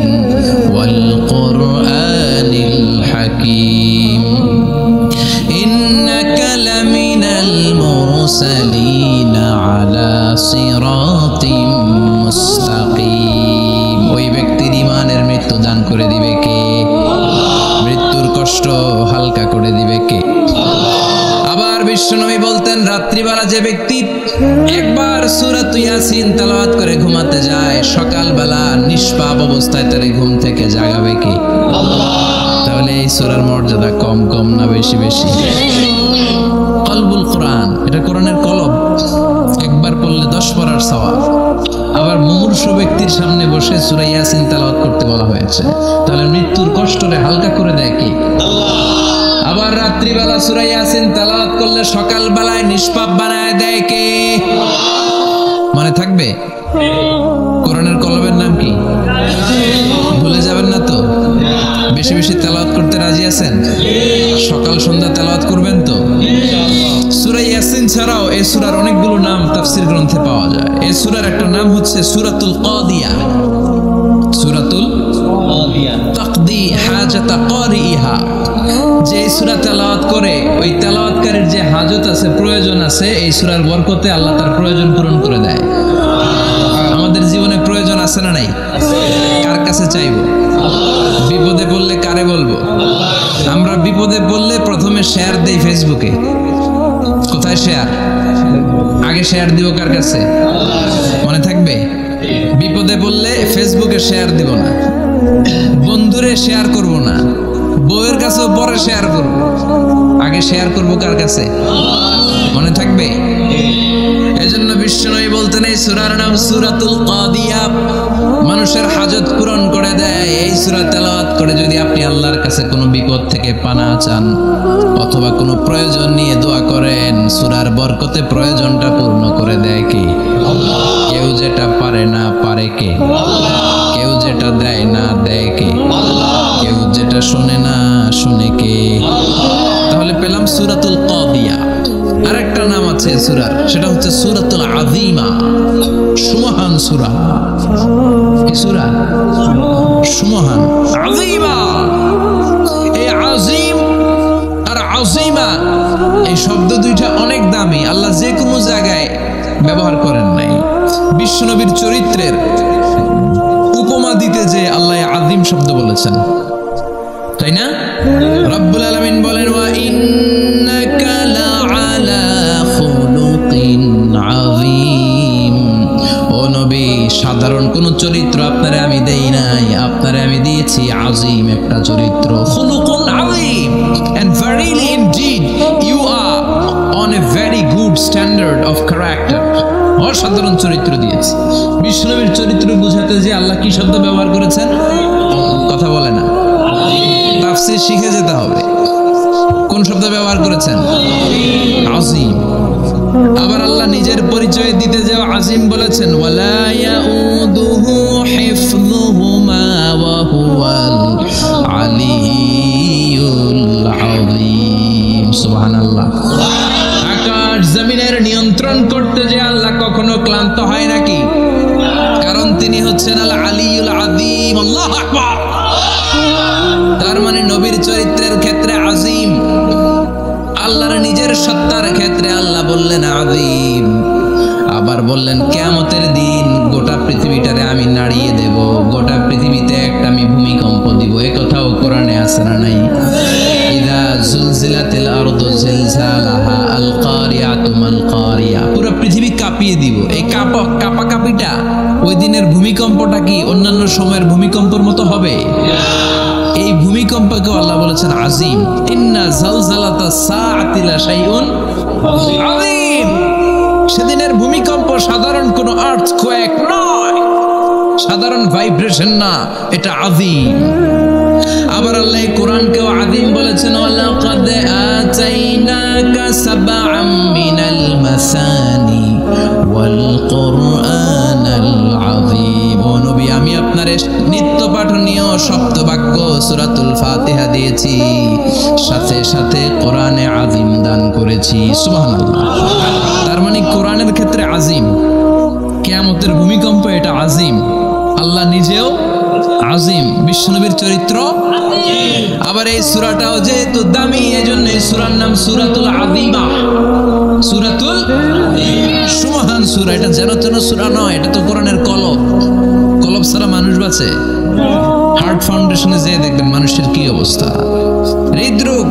A: ওয়াল কুরআনিল হাকীম ইন্নাকা লামিনাল মুরসালিন আলা সিরাতিম মুস্তাকিম। ওই ব্যক্তির ঈমানের মৃত্যু দান করে দিবে কে? মৃত্যুর কষ্ট হালকা করে দিবে কে? আবার বিশ্বনবী বলতেন রাত্রিবেলা যে ব্যক্তি একবার সূরাতু ইয়াসিন তেলাওয়াত করে ঘুমাতে যায়, সকালবেলা নিষ্পাপ অবস্থায় তার ঘুম থেকে জাগাবে কে? আল্লাহ। তাহলে এই সূরার মর্যাদা কম কম না বেশি বেশি? কলবুল কোরআন, এটা কোরআনের কলব। একবার পড়লে 10 পড়ার সওয়াব। আবার মুমূর্ষু ব্যক্তির সামনে বসে সূরা ইয়াসিন তেলাওয়াত করতে বলা হয়েছে। তাহলে মৃত্যুর কষ্টরে হালকা করে দেয় কে? আল্লাহ। আবার রাত্রিবেলা সূরা ইয়াসিন তেলাওয়াত করলে সকালবেলায় নিষ্পাপ বানায় দেয় কে? মনে থাকবে? কোরআনের কলবের নাম কি? ভুলে যাবেন না তো? বেশি বেশি তেলাওয়াত করতে রাজি আছেন? সকাল সন্ধ্যা তেলাওয়াত করবেন তো? সূরা ইয়াসিন ছাড়াও এই সূরার অনেকগুলো নাম তাফসীর গ্রন্থে পাওয়া যায়। এই সূরার একটা নাম হচ্ছে সূরাতুল কাদিয়া। সূরাতুল কাদিয়া, তাকদি হাজাতা কারিহা। যে সূরা তেলাওয়াত করে ওই তেলাওয়াতকারীর যে হাজত আছে, প্রয়োজন আছে, এই সূরার বরকতে আল্লাহ তার প্রয়োজন পূরণ করে দেয়। আমাদের জীবনে প্রয়োজন আছে না নাই? কার কাছে চাইবো? বিপদে পড়লে কারে বলবো? আমরা বিপদে পড়লে প্রথমে শেয়ার দেই ফেসবুকে। কোথায় শেয়ার? আগে শেয়ার দিব কার কাছে? মনে থাকবে? বিপদে পড়লে ফেসবুকে শেয়ার দিব না, বন্ধুরে শেয়ার করব না, বউয়ের কাছেও পরে শেয়ার করব, আগে শেয়ার করব কার কাছে? মনে থাকবে? এজন্য বিশ্বনবী বলতেন এই সূরার নাম সূরাতুল কাদিয়া, মানুষের হাজত পূরণ করে দেয়। এই সূরা তেলাওয়াত করে যদি আপনি আল্লাহর কাছে কোনো বিপদ থেকে পানা চান অথবা কোনো প্রয়োজন নিয়ে দোয়া করেন, সূরার বরকতে প্রয়োজনটা পূর্ণ করে দেয় কে? আল্লাহ। কেউ যেটা পারে না পারে কে? আল্লাহ। কেউ যেটা দেয় না দেয় কে? আল্লাহ। কেউ যেটা শুনে না শুনে কে? আল্লাহ। তাহলে পেলাম সূরাতুল কাদিয়া। আরেকটা নাম আছে সূরার, সেটা হচ্ছে সূরাতুল আযীমা, সুমহান সূরা। কি সূরা? সুমহান, আযীমা। এই আযীম আর আযীমা এই শব্দ দুইটা অনেক দামি, আল্লাহ যে কোনো জায়গায় ব্যবহার করেন নাই। বিশ্বনবীর চরিত্রের উপমা দিতে যে আল্লাহ আযীম শব্দ বলেছেন, তাই না? রব্বুল আলামিন বলেন ওয়া ইন্নাকা লাআলা খুলুকিন আযীম। ও নবী, সাধারণ কোন চরিত্র আপনারে আমি দেই নাই, আপনারে আমি দিয়েছি আযীম একটা চরিত্র, খুলুকুন আযীম। And verily indeed you are on a very good standard of character. অসাধারণ চরিত্র দিয়েছে। বিশ্বনবীর চরিত্র বুঝাতে যে আল্লাহ কি শব্দ ব্যবহার করেছেন? কথা বলে না, তাফসীর শিখে যেতে হবে। কোন শব্দ ব্যবহার করেছেন? আযীম। আবার আল্লাহ নিজের পরিচয় দিতে যে আযীম বলেছেন, ওয়ালা ইয়াউদুহু হিফযুহুমা ওয়া হুয়াল আলিয়্যুল আযীম। সুবহানাল্লাহ। আকাশ জমিনের নিয়ন্ত্রণ করতে যে আল্লাহ কখনো ক্লান্ত হয় নাকি? কারণ তিনি হচ্ছেন আল আলিয়্যুল আযীম। আল্লাহু আকবার। তার মানে নবীর চরিত্রের ক্ষেত্রে আযীম, আল্লাহর নিজের সত্তার ক্ষেত্রে আল্লাহ বললেন আযীম। আবার বললেন কিয়ামতের দিন গোটা পৃথিবীটারে আমি নাড়িয়ে দেব, গোটা পৃথিবীতে একটা আমি ভূমিকম্প দিব। এই কথাও কোরআনে আছে না নাই? ইযা জুলজিলাতিল আরদু জিলজালাহা আল কারিয়াতু মাল কারিয়া। পুরো পৃথিবী কাঁপিয়ে দিব। এই কাঁপাকাঁপিটা ওই দিনের ভূমিকম্পটা কি অন্যান্য সময়ের ভূমিকম্পের মতো হবে? এই ভূমিকম্পকে আল্লাহ বলেছেন আযীম। ইন্না জালজালাতাস সাআতি লাশাইউন আযীম। সেদিনের ভূমিকম্প সাধারণ কোন আর্থকোয়েক নয়, সাধারণ ভাইব্রেশন না, এটা আযীম। আবার আল্লাহ কোরআনকেও আযীম বলেছেন, ওয়ালাকাদ আতাইনাকা সাবআম মিনাল মাসানি ওয়াল কুরআনাল আযীম। ও নবী, আমি আপনারে নিত্য পাঠনীয় সপ্তবাক্য সূরাতুল ফাতিহা দিয়েছি, সাথে সাথে কোরআনে আযীম দান করেছি। সুবহানাল্লাহ। তার মানে কোরআনের ক্ষেত্রে আযীম, কিয়ামতের ভূমিকম্প এটা আযীম। আল্লাহ নিজেও আযীম, বিশ্বনবীর চরিত্র আযীম। আবার এই সূরাটাও যেহেতু দামি, এজন্য এই সূরার নাম সূরাতুল আযীমা, সূরাতুল সুমহান সূরা। এটা যেন তেন সূরা নয়, এটা তো কোরআনের কলব। কলব ছাড়া মানুষ বাঁচে? হার্ট ফাউন্ডেশনে যেয়ে দেখবেন মানুষের কি অবস্থা। হৃদরোগ,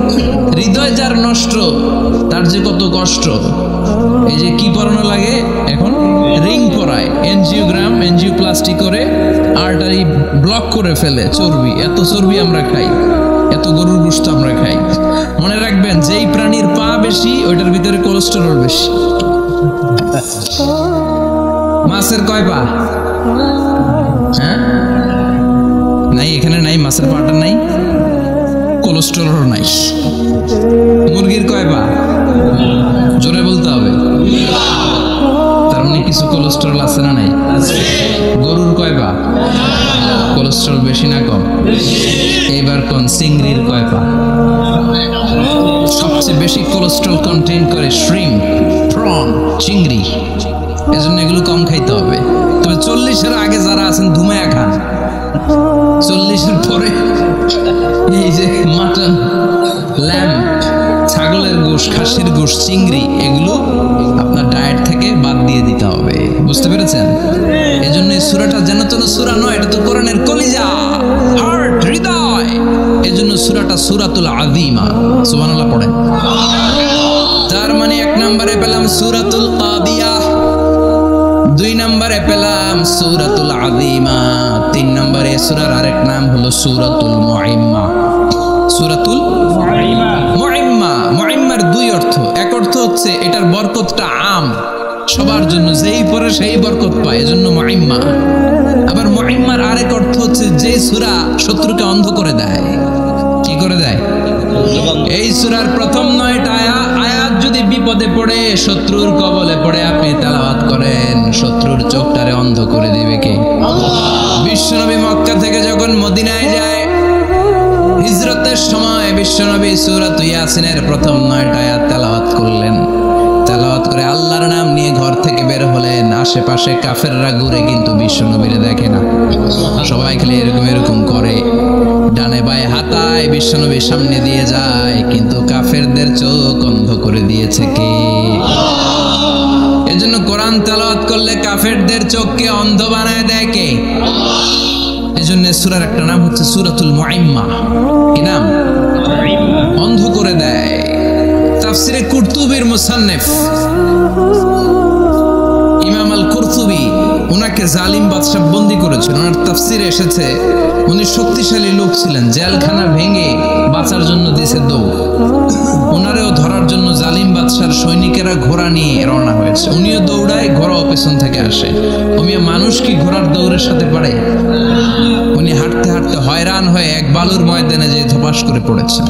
A: হৃদয় যার নষ্ট তার যে কত কষ্ট। এই যে কি পরানো লাগে এখন? রিং পরায়, এনজিওগ্রাম, এনজিওপ্লাস্টি করে আর্টারি ব্লক করে ফেলে। চর্বি, এত চর্বি আমরা খাই, এত গরুর গোশত আমরা খাই। মনে রাখবেন, যেই প্রাণীর পা বেশি ওইটার ভিতরে কোলেস্টেরল বেশি। মাছের কয় পা? হ্যাঁ, নাই, এখানে নাই, মাছের পাটা নাই, কোলেস্টেরল নাই। মুরগির কয় পা? জোরে বলতে হবে। তার মানে কিছু কোলেস্টেরল আছে না নাই? গরুর কয় পা? কোলেস্টেরল বেশি না কম? এবার কোন চিংড়ির কয় পা? সবচেয়ে বেশি কোলেস্টেরল কন্টেইন করে শ্রিম্প, প্রন, চিংড়ি। এজন্য এগুলো কম খাইতে হবে। তবে 40-এর আগে যারা আছেন ধুমায়া খান, 40-এর পরে এই যে মাটন, ল্যাম্প, ছাগলের গোশ, খাসির গোশ, চিংড়ি, এগুলো আপনার ডায়েট থেকে বাদ দিয়ে দিতে হবে। বুঝতে পেরেছেন? এজন্য এই সূরাটা যেন তেন সূরা নয়, এটা তো কোরআনের কলিজা, হার্ট, হৃদয়। এজন্য সূরাটা সূরাতুল আযীমা। সুবহানাল্লাহ পড়েন। তার মানে 1 নম্বরে পেলাম সূরাতুল কাদিয়া, 2 নম্বরে পেলাম সূরাতুল আযীমা, 3 নম্বরে সূরার আরেক নাম হলো সূরাতুল মুআইম্মা। সূরাতুল মুআইম্মা। মুআইম্মার 2 অর্থ। এক অর্থ হচ্ছে এটার বরকতটা আম, সবার জন্য, যেই পড়ে সেই বরকত পায়, এজন্য মুইম্মা। আবার মুইম্মার আরেক অর্থ হচ্ছে যে সূরা শত্রুকে অন্ধ করে দেয়। কি করে দেয়? এই সূরার প্রথম 9টা আয়াত যদি বিপদে পড়ে, শত্রুর কবলে পড়ে আপনি তেলাওয়াত করেন, শত্রুর চোখটারে অন্ধ করে দিবে কে? বিশ্বনবী মক্কা থেকে যখন মদিনায় যায়, হিজরতের সময় বিশ্বনবী সূরাত ইয়াসিনের প্রথম 9টা আয়াত তেলাওয়াত করলেন। তেলাওয়াত করে আল্লাহর নাম নিয়ে ঘর থেকে বের হলেন। আশেপাশে কাফেররা ঘুরে কিন্তু বিশ্বনবীরে দেখে না, সবাই খালি এরকম এরকম করে, ডানে বায়ে হাতায় বিশ্বনবীর সামনে দিয়ে যায়, কিন্তু কাফেরদের চোখ অন্ধ করে দিয়েছে কে? এজন্য কোরআন তেলাওয়াত করলে কাফেরদের চোখকে অন্ধ বানায় দেয় কে? এজন্য সূরার একটা নাম হচ্ছে সূরাতুল মুইম্মা। কি নাম? অন্ধ করে দেয়। তাফসিরে কুরতুবির মুসান্নিফ ইমাম আল কুরতুবি, ওনাকে জালিম বাদশা বন্দী করেছিল। ওনার তাফসিরে এসেছে উনি শক্তিশালী লোক ছিলেন, জেলখানা ভেঙে বাঁচার জন্য দিয়েছে দৌড়। ওনারেও ধরার জন্য জালিম বাদশার সৈনিকেরা ঘোড়া নিয়ে রওনা হয়েছে, উনিও দৌড়ায়, ঘোড়াও পেছন থেকে আসে। উমিয়া মানুষ কি ঘোড়ার দৌড়ের সাথে পারে? উনি হাঁটতে হাঁটতে হয়রান হয়ে এক বালুর ময়দানে যেয়ে ধপাস করে পড়েছেন।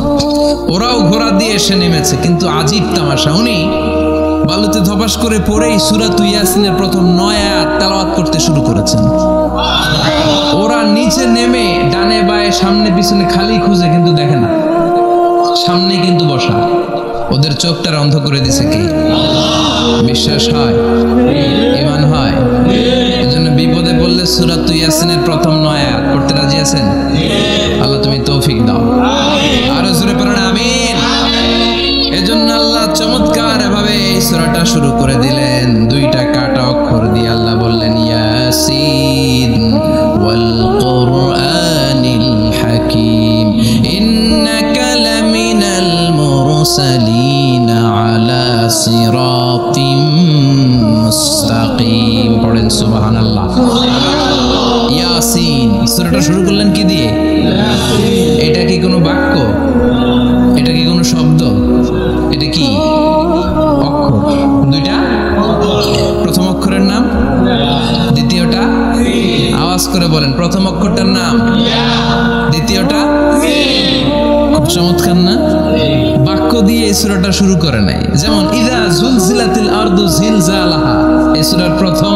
A: ওরাও ঘোড়া দিয়ে এসে নেমেছে, কিন্তু আজীব তামাশা, উনি বালুতে ধপাস করে পড়েই সূরাত ইয়াসিনের প্রথম 9 আয়াত তেলাওয়াত করতে শুরু করেছেন। ওরা নিচে নেমে ডানে বায়ে সামনে পিছনে খালি খুঁজে, কিন্তু দেখে না, সামনে কিন্তু বসা। ওদের চোখটার অন্ধ করে দিছে কে? বিশ্বাস হয়? ঈমান হয়? এজন্য বিপদে পড়লে সূরাত ইয়াসিনের প্রথম 9 আয়াত পড়তে রাজি আছেন? আল্লাহ তুমি তৌফিক দাও। আরো জোরে পড়েন আমিন। এজন্য আল্লাহ চমৎকার ভাবে এই সূরাটা শুরু করে দিলেন। 2টা কাটা অক্ষর দিয়ে আল্লাহ বললেন ইয়াসিন ওয়াল কুরআনিল হাকীম ইন্নাকা লামিনাল মুরসালিন আলা সিরাতিম মুস্তাকিম। পড়েন সুবহানাল্লাহ। ইয়াসিন সূরাটা শুরু করলেন কি দিয়ে? এটা কি কোনো বাক্য? এটা কি কোনো শব্দ? এটা কি অক্ষর? 2টা। প্রথম অক্ষরের নাম, দ্বিতীয়টা আওয়াজ করে বলেন, প্রথম অক্ষরটার নাম, দ্বিতীয়টা। খুব চমৎকার না? বাক্য দিয়ে এই সূরাটা শুরু করে নাই। যেমন ইযা জুলজিলাতিল আরদু জিলজালাহা, এই সূরার প্রথম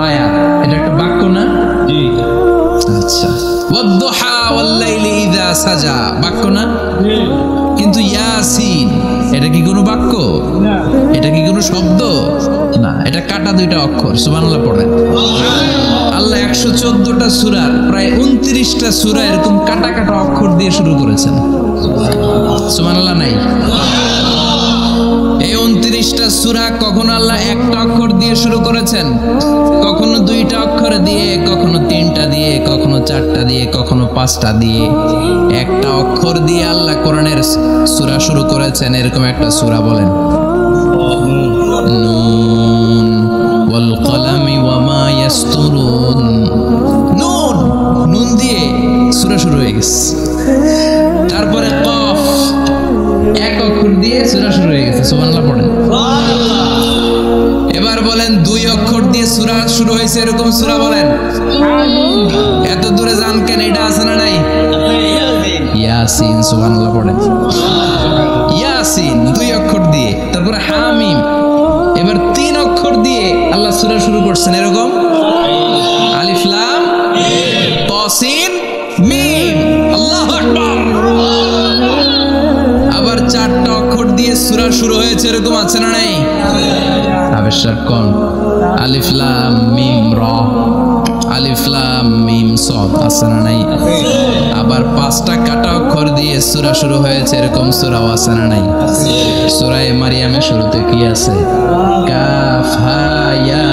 A: আয়াত, এটা একটা বাক্য না? জি। আচ্ছা। ওয়াদ-দুহা ওয়াল-লাইলি ইযা সাজা, বাক্য না? জি। কিন্তু ইয়াসিন এটা কি কোনো বাক্য? না। এটা কি কোনো শব্দ? না, এটা কাটা 2টা অক্ষর। সুবহানাল্লাহ পড়েন। আল্লাহ 114টা সূরার প্রায় 29টা সূরা এরকম কাটা কাটা অক্ষর দিয়ে শুরু করেছেন। সুবহানাল্লাহ নাই? এই 29টা সূরা কখনো আল্লাহ একটা অক্ষর দিয়ে শুরু করেছেন, কখনো 2টা অক্ষর দিয়ে, কখনো 3টা দিয়ে, কখনো 4টা দিয়ে, কখনো 5টা দিয়ে। একটা অক্ষর দিয়ে আল্লাহ কোরআনের সূরা শুরু করেছেন। এরকম একটা সূরা বলেন, নুন ওয়াল কলামি ওয়া মা ইয়াসতুরুন। নুন, নুন দিয়ে সূরা শুরু হয়ে গেছে। তারপরে কফ, এক অক্ষর দিয়ে সূরা শুরু হয়ে গেছে। সুবহানাল্লাহ পড়েন। এবার বলেন 2 অক্ষর দিয়ে সূরা শুরু হয়েছে এরকম সূরা বলেন। এত দূরে যান কেন? এটা আছে না নাই? ইয়াসিন। সুবহানাল্লাহ পড়েন। ইয়াসিন 2 অক্ষর দিয়ে। তারপরে হামিম। এবার 3 অক্ষর দিয়ে আল্লাহ সূরা শুরু করছেন এরকম, আলিফ লাম তাসিন মিম। আল্লাহু আকবার। আবার 4টা অক্ষর দিয়ে সূরা শুরু হয়েছে এরকম আছে না নাই? আবেশার কোন? আলিফ লাম মিম রা, আলিফ লাম মিম সাদ আছে না নাই? আবার 5টা কাটা অক্ষর দিয়ে সূরা শুরু হয়েছে এরকম সূরাও আছে না নাই? সূরা মারিয়ামের শুরুতে কি আছে? কাফ হা ইয়া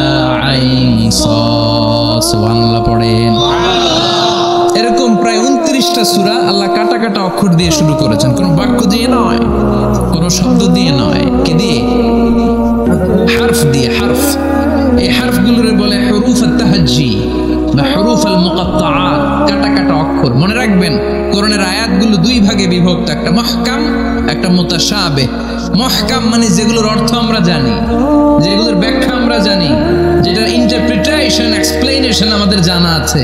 A: আইন সাদ। সুবহানাল্লাহ পড়েন। এরকম প্রায় 29টা সূরা আল্লাহ কাটা কাটা অক্ষর দিয়ে শুরু করেছেন, কোনো বাক্য দিয়ে নয়, কোনো শব্দ দিয়ে নয়। কি দিয়ে? হারফ দিয়ে। হারফ, এই হারফগুলোরে বলে হুরুফ আত-তাহাজ্জি বা হুরুফ আল-মুকাত্তাআত। কাটা কাটা অক্ষর। মনে রাখবেন কোরআনের আয়াতগুলো দুই ভাগে বিভক্ত, একটা মুহকাম, একটা মুতাশাবিহ। মুহকাম মানে যেগুলোর অর্থ আমরা জানি, যেগুলোর ব্যাখ্যা আমরা জানি, যেটার ইন্টারপ্রিটেশন এক্সপ্লেনেশন আমাদের জানা আছে।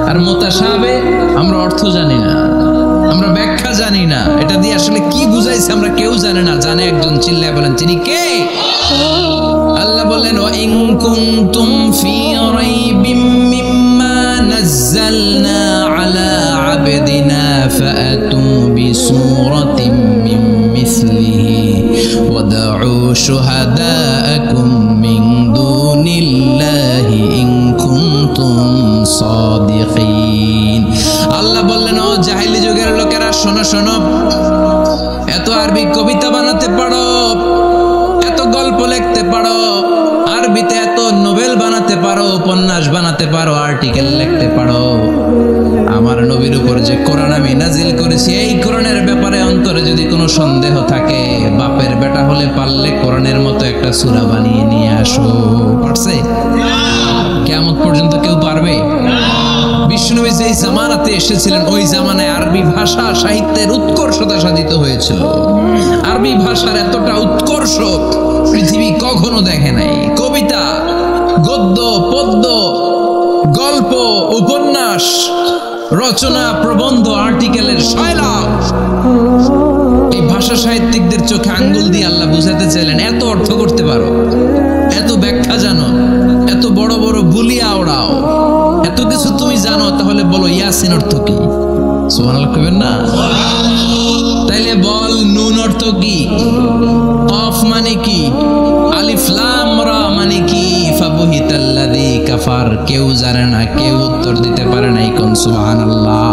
A: আর মুতাশাবিহ আমরা অর্থ জানি না, আমরা ব্যাখ্যা জানি না, এটা দিয়ে আসলে কি বুঝাইছে আমরা কেউ জানে না। জানে একজন, চিল্লায় বলেন তিনি কে? আল্লাহ বলেন ওয়া ইন কুনতুম ফি রাইবিম মিম্মা নাযালনা আলা আবদিনা ফাআতু বিসূরাতিন মিন মিসলিহি ওয়াদউ শুহাদাআকুম মিন দুনিল্লাহি ইন কুনতুম সাদিকিন। আল্লাহ বললেন ও জাহেলি যুগের লোকেরা, শোনো শোনো, এত আরবি কবিতা বানাতে পারো, এত গল্প লিখতে পারো, আরবিতে এত নোবেল বানাতে পারো, উপন্যাস বানাতে পারো, আর্টিকেল লিখতে পারো, আমার নবীর উপর যে কোরআন আমি নাজিল করেছি এই কোরআনের ব্যাপারে অন্তরে যদি কোনো সন্দেহ থাকে, বাপের বেটা হলে পারলে কোরআনের মতো একটা সূরা বানিয়ে নিয়ে আসো। পারছে? কিয়ামত পর্যন্ত কেউ পারবে? বিষ্ণুনবী যেই জামানাতে এসেছিলেন ওই জামানায় আরবি ভাষা সাহিত্যের উৎকর্ষতা সাধিত হয়েছিল। আরবি ভাষার এতটা উৎকর্ষ পৃথিবী কখনো দেখে নাই। কবিতা, গদ্য, পদ্য, গল্প, উপন্যাস, রচনা, প্রবন্ধ, আর্টিকেলের সয়লাভ। এই ভাষা সাহিত্যিকদের চোখে আঙ্গুল দিয়ে আল্লাহ বুঝাতে চাইলেন এত অর্থ করতে পারো, এত ব্যাখ্যা জানো, এত বড় বড় বুলিয়া ওড়াও, এত কিছু তুমি জানো, তাহলে বলো ইয়াসিন অর্থ কি? সুবহানাল্লাহ কইবেন না? তাইলে বল নুন অর্থ কি? কফ মানে কি? আলিফ লাম রা মানে কি? ফাবুহিতাল্লাযী কাফার। কেউ জানে না, কেউ উত্তর দিতে পারে না। কোন সুবহানাল্লাহ।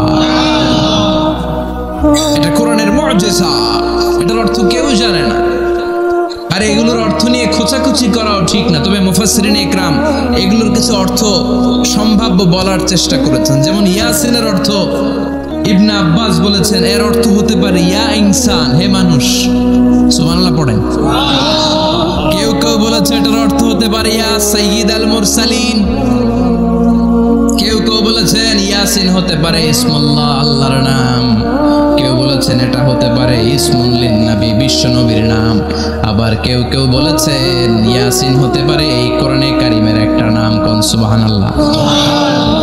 A: এটা কোরআনের মুজিজা, এটার অর্থ কেউ জানে না। আর এগুলোর অর্থ নিয়ে খোঁচাখুচি করাও ঠিক না। তবে মুফাসসিরিনে ইকরাম এগুলোর কিছু অর্থ সম্ভাব্য বলার চেষ্টা করেছেন। যেমন ইয়াসিনের অর্থ ইবনে আব্বাস বলেছেন এর অর্থ হতে পারে ইয়া ইনসান, হে মানুষ। সুবহানাল্লাহ পড়েন। কেউ কেউ বলেছে এটার অর্থ হতে পারে ইয়া সাইয়্যিদ আল মুরসালিন। কেউ কেউ বলেছেন ইয়াসিন হতে পারে ইসমুল্লাহ, আল্লাহর নাম। কেউ বলেছেন এটা হতে পারে ইসমুন লিন নবী, বিশ্ব নবীর নাম। আবার কেউ কেউ বলেছেন ইয়াসিন হতে পারে এই কোরআনে কারীমের একটা নাম। কোন সুবহানাল্লাহ।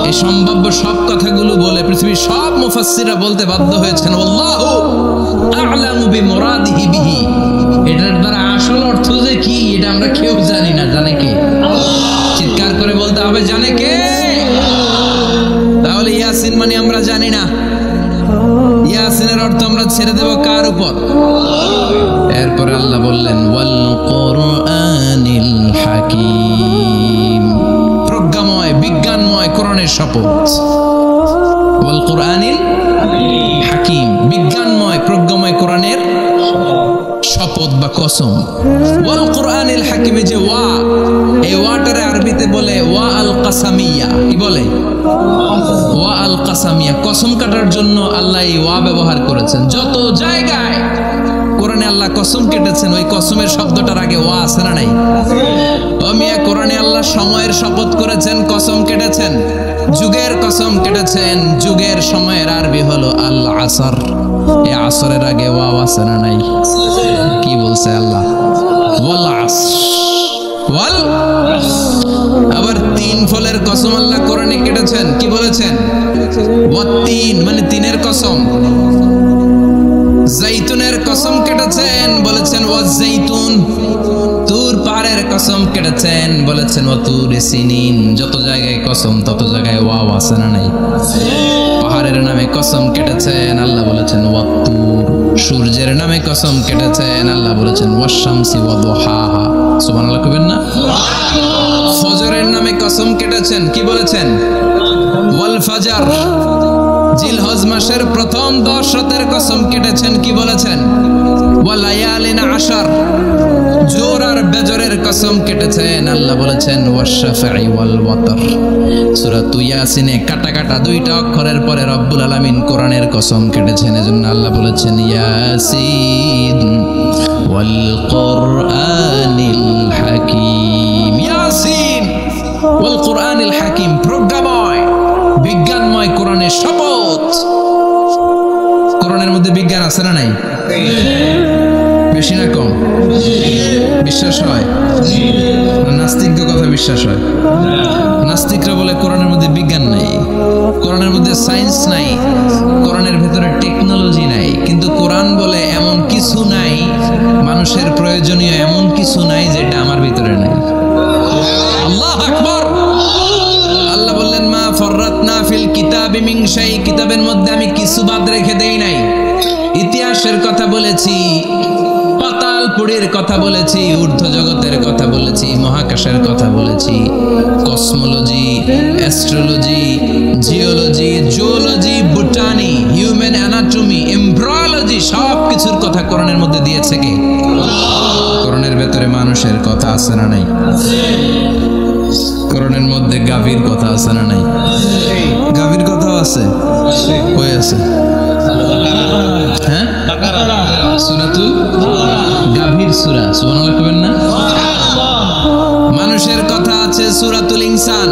A: এই সম্ভাব্য সব কথাগুলো বলে পৃথিবীর সব মুফাসসিররা বলতে বাধ্য হয়েছেন আল্লাহু আ'লামু বিমুরাদিহি বিহি। এটার দ্বারা আসল অর্থ যে কি এটা আমরা কেউ জানি না। জানে কে? চিৎকার করে বলতে হবে জানে কে? তাহলে ইয়াসিন মানে আমরা জানি না। ইয়াসিনের অর্থ আমরা ছেড়ে দেব কার উপর? এরপরে আল্লাহ বললেন ওয়াল কুরআনিল হাকীম। প্রজ্ঞাময়, বিজ্ঞানময় কোরআনের শপথ। ওয়াল কুরআনিল হাকীম, বিজ্ঞানময়, প্রজ্ঞাময় কোরআনের শপথ বা কসম। ওয়াল কুরআনিল হাকীমে যে ওয়া, এই ওয়াটারে আরবিতে বলে ওয়া আল কাসামিয়া। কি বলে? ওয়া আল কাসামিয়া। কসম কাটার জন্য আল্লাহ এই ওয়া ব্যবহার করেছেন। যত জায়গায় কোরআনে আল্লাহ কসম কেটেছেন ওই কসমের শব্দটার আগে ওয়া আছে না নাই? ও মিয়া, কোরআনে আল্লাহ সময়ের শপথ করেছেন, কসম কেটেছেন। যুগের কসম কেটেছেন, যুগের সময়ের আরবি হলো আল আসর। এই আসরের আগে ওয়া আছে না নাই? কি বলছে আল্লাহ? ওয়াল আসর, ওয়াল। আবার তিন ফলের কসম আল্লাহ কোরআনে কেটেছেন। কি বলেছেন? ওয়াত্তিন মানে তিনের কসম। জাইতুনের কসম কেটেছেন, বলেছেন ওয়াজ্জাইতুন। তুর পাহাড়ের কসম কেটেছেন, বলেছেন ওয়াতুর সিনিন। যত জায়গায় কসম তত জায়গায় ওয়াও আছে না নাই? পাহাড়ের নামে কসম কেটেছেন, আল্লাহ বলেছেন ওয়াতুর। সূর্যের নামে কসম কেটেছেন, আল্লাহ বলেছেন ওয়াশ-শামসি ওয়াদুহাহা। সুবহানাল্লাহ কইবেন না? ফজরের নামে কসম কেটেছেন, কি বলেছেন? ওয়াল ফাজর। জিলহজ মাসের প্রথম 10 রাতের কসম কেটেছেন, কি বলেছেন? ওয়ালায়ালিন আশর। জোর আর বেজরের কসম কেটেছেন, আল্লাহ বলেছেন ওয়াশ-শাফঈ ওয়াল ওয়াতর। সূরা ইয়াসিনে কাটা কাটা দুইটা অক্ষরের পরে রব্বুল আলামিন কোরআনের কসম কেটেছেন। এজন্য আল্লাহ বলেছেন ইয়াসিন ওয়াল কুরআনিল হাকীম। ইয়াসিন ওয়াল কুরআনিল হাকীম, প্রজ্ঞাময়, বিজ্ঞানময় কোরআন কোরআনের শপথ। কোরআনের মধ্যে বিজ্ঞান আছে না নাই? বেশি না কম? বিশ্বাস হয়? নাস্তিকদের কথা বিশ্বাস হয়? নাস্তিকরা বলে কোরআনের মধ্যে বিজ্ঞান নাই, কোরআনের মধ্যে সায়েন্স নাই, কোরআনের ভেতরে টেকনোলজি নাই। কিন্তু কোরআন বলে এমন কিছু নাই, মানুষের প্রয়োজনীয় এমন কিছু নাই যেটা আমার ভিতরে নাই। আল্লাহু আকবার। আল্লাহ বললেন মা ফররাতনা ফিল কিতাবি মিন শাই, কিতাবের মধ্যে আমি কিছু বাদ রেখে দেই নাই। ইতিহাসের কথা বলেছি, পাতালপুরীর কথা বলেছি, ঊর্ধ্ব জগতের কথা বলেছি, মহাকাশের কথা বলেছি, cosmology, astrology, geology, zoology, botany, human anatomy, embryology, সব কিছুর কথা কোরআনের মধ্যে দিয়েছে কে? কোরআনের ভেতরে মানুষের কথা আছে না নাই? কোরআনের মধ্যে গাভীর কথা আছে না নাই? গাভীর কথাও আছে। কই আছে? হ্যাঁ, সূরাতুল গাভীর সূরা। সুবহানাল্লাহ কইবেন না? মানুষের কথা আছে সূরাতুল ইনসান,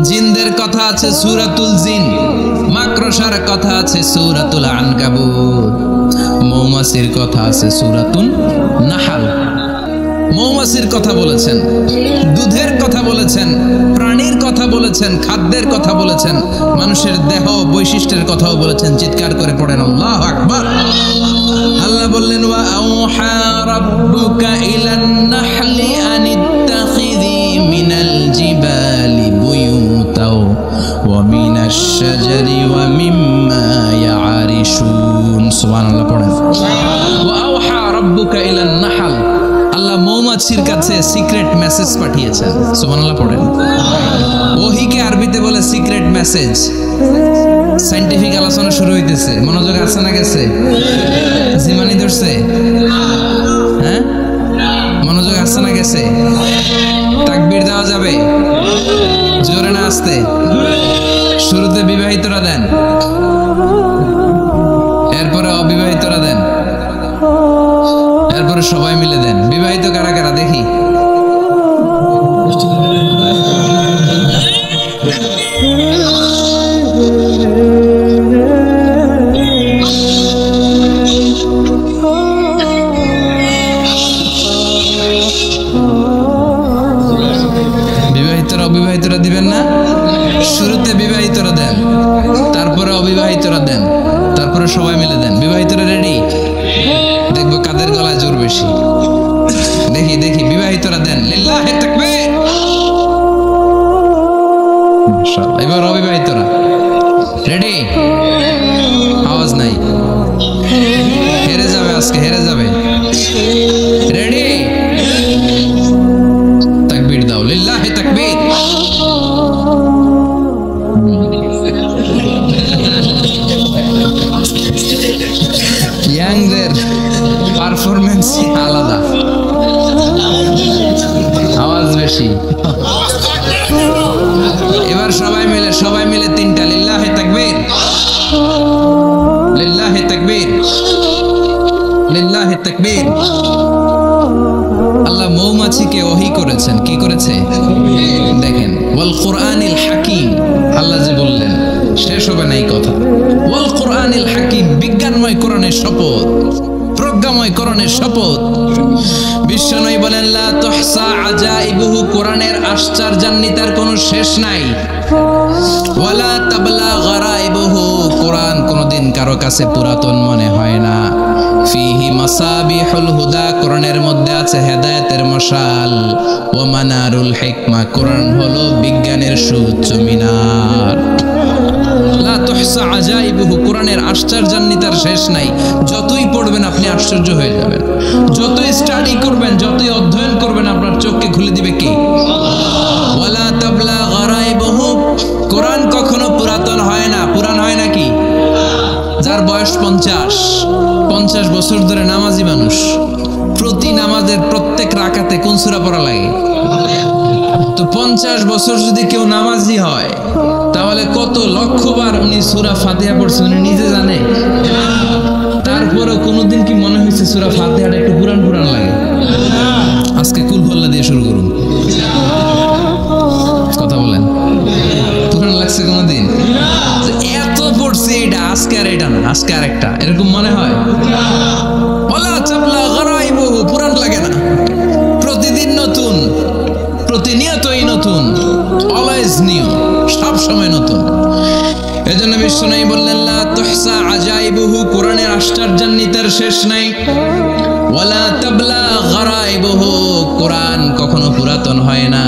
A: জিনদের কথা আছে সূরাতুল জিন, মাকড়সার কথা আছে সূরাতুল আনকাবুত, মৌমাছির কথা আছে সূরাতুন নাহাল। মৌমাছির কথা বলেছেন, দুধের কথা বলেছেন, প্রাণীর কথা বলেছেন, খাদ্যের কথা বলেছেন, মানুষের দেহ বৈশিষ্ট্যের কথাও বলেছেন। চিৎকার করে পড়েন আল্লাহু আকবার। আল্লাহ বললেন ওয়া আওহা রাব্বুকা ইলান নাহলি আনিত্তাখিযি মিনাল জিবালি বুয়ুতাও ওয়া মিনাশ শাজারি ওয়া মিম্মা ইয়ারিশুন। সুবহানাল্লাহ পড়েন। ওয়া আওহা রাব্বুকা ইলান নাহল, আল্লাহ মৌমাছির কাছে সিক্রেট মেসেজ পাঠিয়েছেন। সুবহানাল্লাহ পড়েন। ওহীকে আরবিতে বলে সিক্রেট মেসেজ। সায়েন্টিফিক আলোচনা শুরু হইতেছে, মনোযোগ আছে না গেছে? জিমানি ধরছে? হ্যাঁ, মনোযোগ আছে না গেছে? তাকবীর দেওয়া যাবে? জোরে না আস্তে? শুরুতে বিবাহিতরা দেন, এরপরে অবিবাহিতরা দেন, এরপরে সবাই মিলে দেন। বিবাহিত কারা কারা দেখি? বিবাহিতরা অবিবাহিতরা দিবেন না? শুরুতে বিবাহিতরা দেন, তারপরে অবিবাহিতরা দেন, তারপরে সবাই মিলে দেন। বিবাহিতরা রেডি? দেখবো কাদের গলায় জোর বেশি। দেখি দেখি, বিবাহিতরা দেন। লিল্লাহি তাকবীর। মাশাআল্লাহ। এবার অবিবাহিতরা রেডি? আওয়াজ নাই, হেরে যাবে আজকে, হেরে যাবে। রেডি? তাকবীর দাও। লিল্লাহি তাকবীর। ইয়াংদের পারফরমেন্স আলাদা, আওয়াজ বেশি। এবার সবাই মিলে তিনটা। লিল্লাহি তাকবীর, লিল্লাহি তাকবীর, লিল্লাহি তাকবীর। আল্লাহ মৌমাছিকে ওহী করেছেন। কি করেছে দেখেন। ওয়াল কুরআনিল হাকিম, আল্লাহ যে বললেন শেষ হবে না এই কথা। ওয়াল কুরআনিল হাকিম, বিজ্ঞানময় কোরআনের শপথ, প্রজ্ঞাময় কোরআনের শপথ। বিশ্বনবী বলেন লা তুহসা আজাইবুহু, কোরআনের আশ্চর্যান্বিতার কোনো শেষ নাই। ওয়ালা তাবলা গারাইবুহু, কোরআন কোনোদিন কারো কাছে পুরাতন মনে হয় না। ফিহি মাসাবিহুল হুদা, কোরআনের মধ্যে আছে হেদায়েতের মশাল। ওয়া মানারুল হিকমা, কোরআন হলো বিজ্ঞানের সুউচ্চ মিনার। লা তুহসা আজাইবুহু, কোরআনের আশ্চর্যান্বিতার শেষ নাই। যতই পড়বেন আপনি আশ্চর্য হয়ে যাবেন, যতই স্টাডি করবেন, যতই অধ্যয়ন করবেন, আপনার চোখকে খুলে দিবে কে? ওয়ালা তাবলা গারাইবুহু, কোরআন কখনো পুরাতন হয় না। পুরান হয় নাকি? যার বয়স 50 বছর ধরে নামাজি মানুষ, প্রতি নামাজের প্রত্যেক রাকাতে কোন সূরা পড়া লাগে? তো 50 বছর যদি কেউ নামাজি হয়, তাহলে কত লক্ষবার উনি সূরা ফাতিহা পড়ছেন উনি নিজে জানে। তারপরেও কোনোদিন কি মনে হয়েছে সূরা ফাতিহাটা একটু পুরান পুরান লাগে? আজকে কুল হল্লা দিয়ে শুরু করুন। কথা বলেন, পুরান লাগছে কোনোদিন? আজকে আরেকটা, এরকম মনে হয়? ওয়ালা তাবলা গারাইবুহু, পুরান লাগে না, প্রতিদিন নতুন, প্রতিনিয়তই নতুন, অলওয়েজ নিউ, সব সময় নতুন। এজন্য বিশ্বনবী বললেন লা তুহসা আজাইবুহু, কোরআনের আশ্চর্যান্বিতার শেষ নাই। ওয়ালা তাবলা গারাইবুহু, কোরআন কখনো পুরাতন হয় না।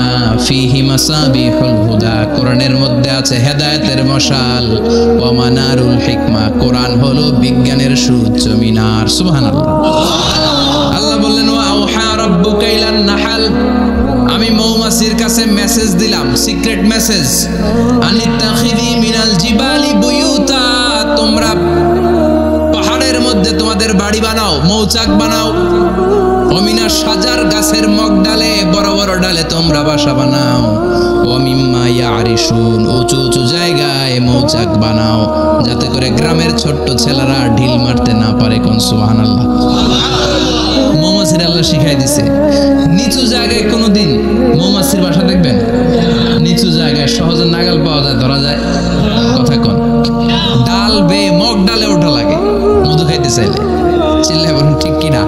A: ফিহি মাসাবিহুল হুদা, কোরআনের মধ্যে আছে হেদায়েতের মশাল। ওয়া মানারুল হিকমা, কোরআন হলো বিজ্ঞানের সুউচ্চ মিনার। সুবহানাল্লাহ। আল্লাহ বললেন ওয়া আওহা রাব্বুকা ইলান নাহাল, আমি মৌমাছির কাছে মেসেজ দিলাম, সিক্রেট মেসেজ, আনিত্তাখিযি মিনাল জিবালি বুয়ুতা, তোমরা পাহাড়ের মধ্যে তোমাদের বাড়ি বানাও, মৌচাক বানাও। অমিনা সাজার, গাছের মগ ডালে, বড় বড় ডালে তোমরা বাসা বানাও। ওমিম্মা ইয়ারিশুন, উঁচু উঁচু জায়গায় মৌচাক বানাও, যাতে করে গ্রামের ছোট্ট ছেলেরা ঢিল মারতে না পারে। কোন সুবহানাল্লাহ। মৌমাছির আল্লাহ শিখাই দিছে। নিচু জায়গায় কোনোদিন মৌমাছির বাসা দেখবেন? নিচু জায়গায় সহজে নাগাল পাওয়া যায়, ধরা যায়। কথা কোন? ডাল বেয়ে মগ ডালে ওঠা লাগে মধু খাইতে চাইলে। চিল্লায় বলুন ঠিক কিনা?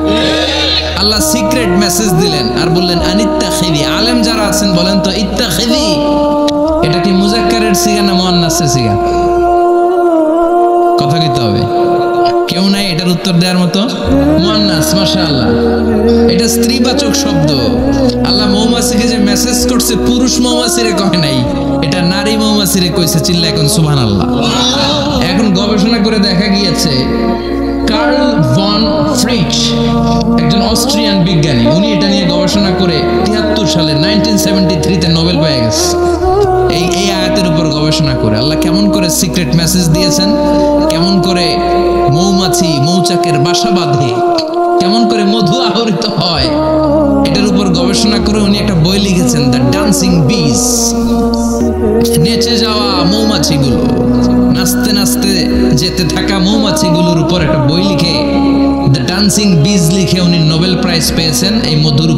A: আল্লাহ সিক্রেট মেসেজ দিলেন আর বললেন আনিত্তাখিযি। আলেম যারা আছেন বলেন তো, ইত্তাখিযি এটা কি মুজাক্কারের সিগা না মুআন্নাসের সিগা? কথা কইতে হবে। কেউ নাই এটার উত্তর দেওয়ার মতো? মুআন্নাস, মাশাআল্লাহ। এটা স্ত্রীবাচক শব্দ। আল্লাহ মৌমাছিকে যে মেসেজ করছে, পুরুষ মৌমাছিরে কয় নাই, এটা নারী মৌমাছিরে কইছে। চিল্লা এখন সুবহানাল্লাহ। এখন গবেষণা করে দেখা গিয়েছে, কার্ল ভন ফ্রিচ, একজন অস্ট্রিয়ান বিজ্ঞানী, উনি এটা নিয়ে গবেষণা করে 73 সালে 1973-তে নোবেল পেয়ে গেছে। এই আয়াতের উপর গবেষণা করে আল্লাহ কেমন করে সিক্রেট মেসেজ দিয়েছেন, কেমন করে মৌমাছি মৌচাকের বাসা বাঁধে, কেমন করে মধু আহরিত হয়, এটার উপর গবেষণা করে উনি একটা বই লিখেছেন, দ্য ডান্সিং বিজ। নেচে যাওয়া মৌমাছিগুলো, নাচতে নাচতে যেতে থাকা মৌমাছিগুলোর উপর একটা বই লিখে, দ্য ডান্সিং বিজ লিখে উনি নোবেল প্রাইজ পেয়েছেন এই মধুর উপর।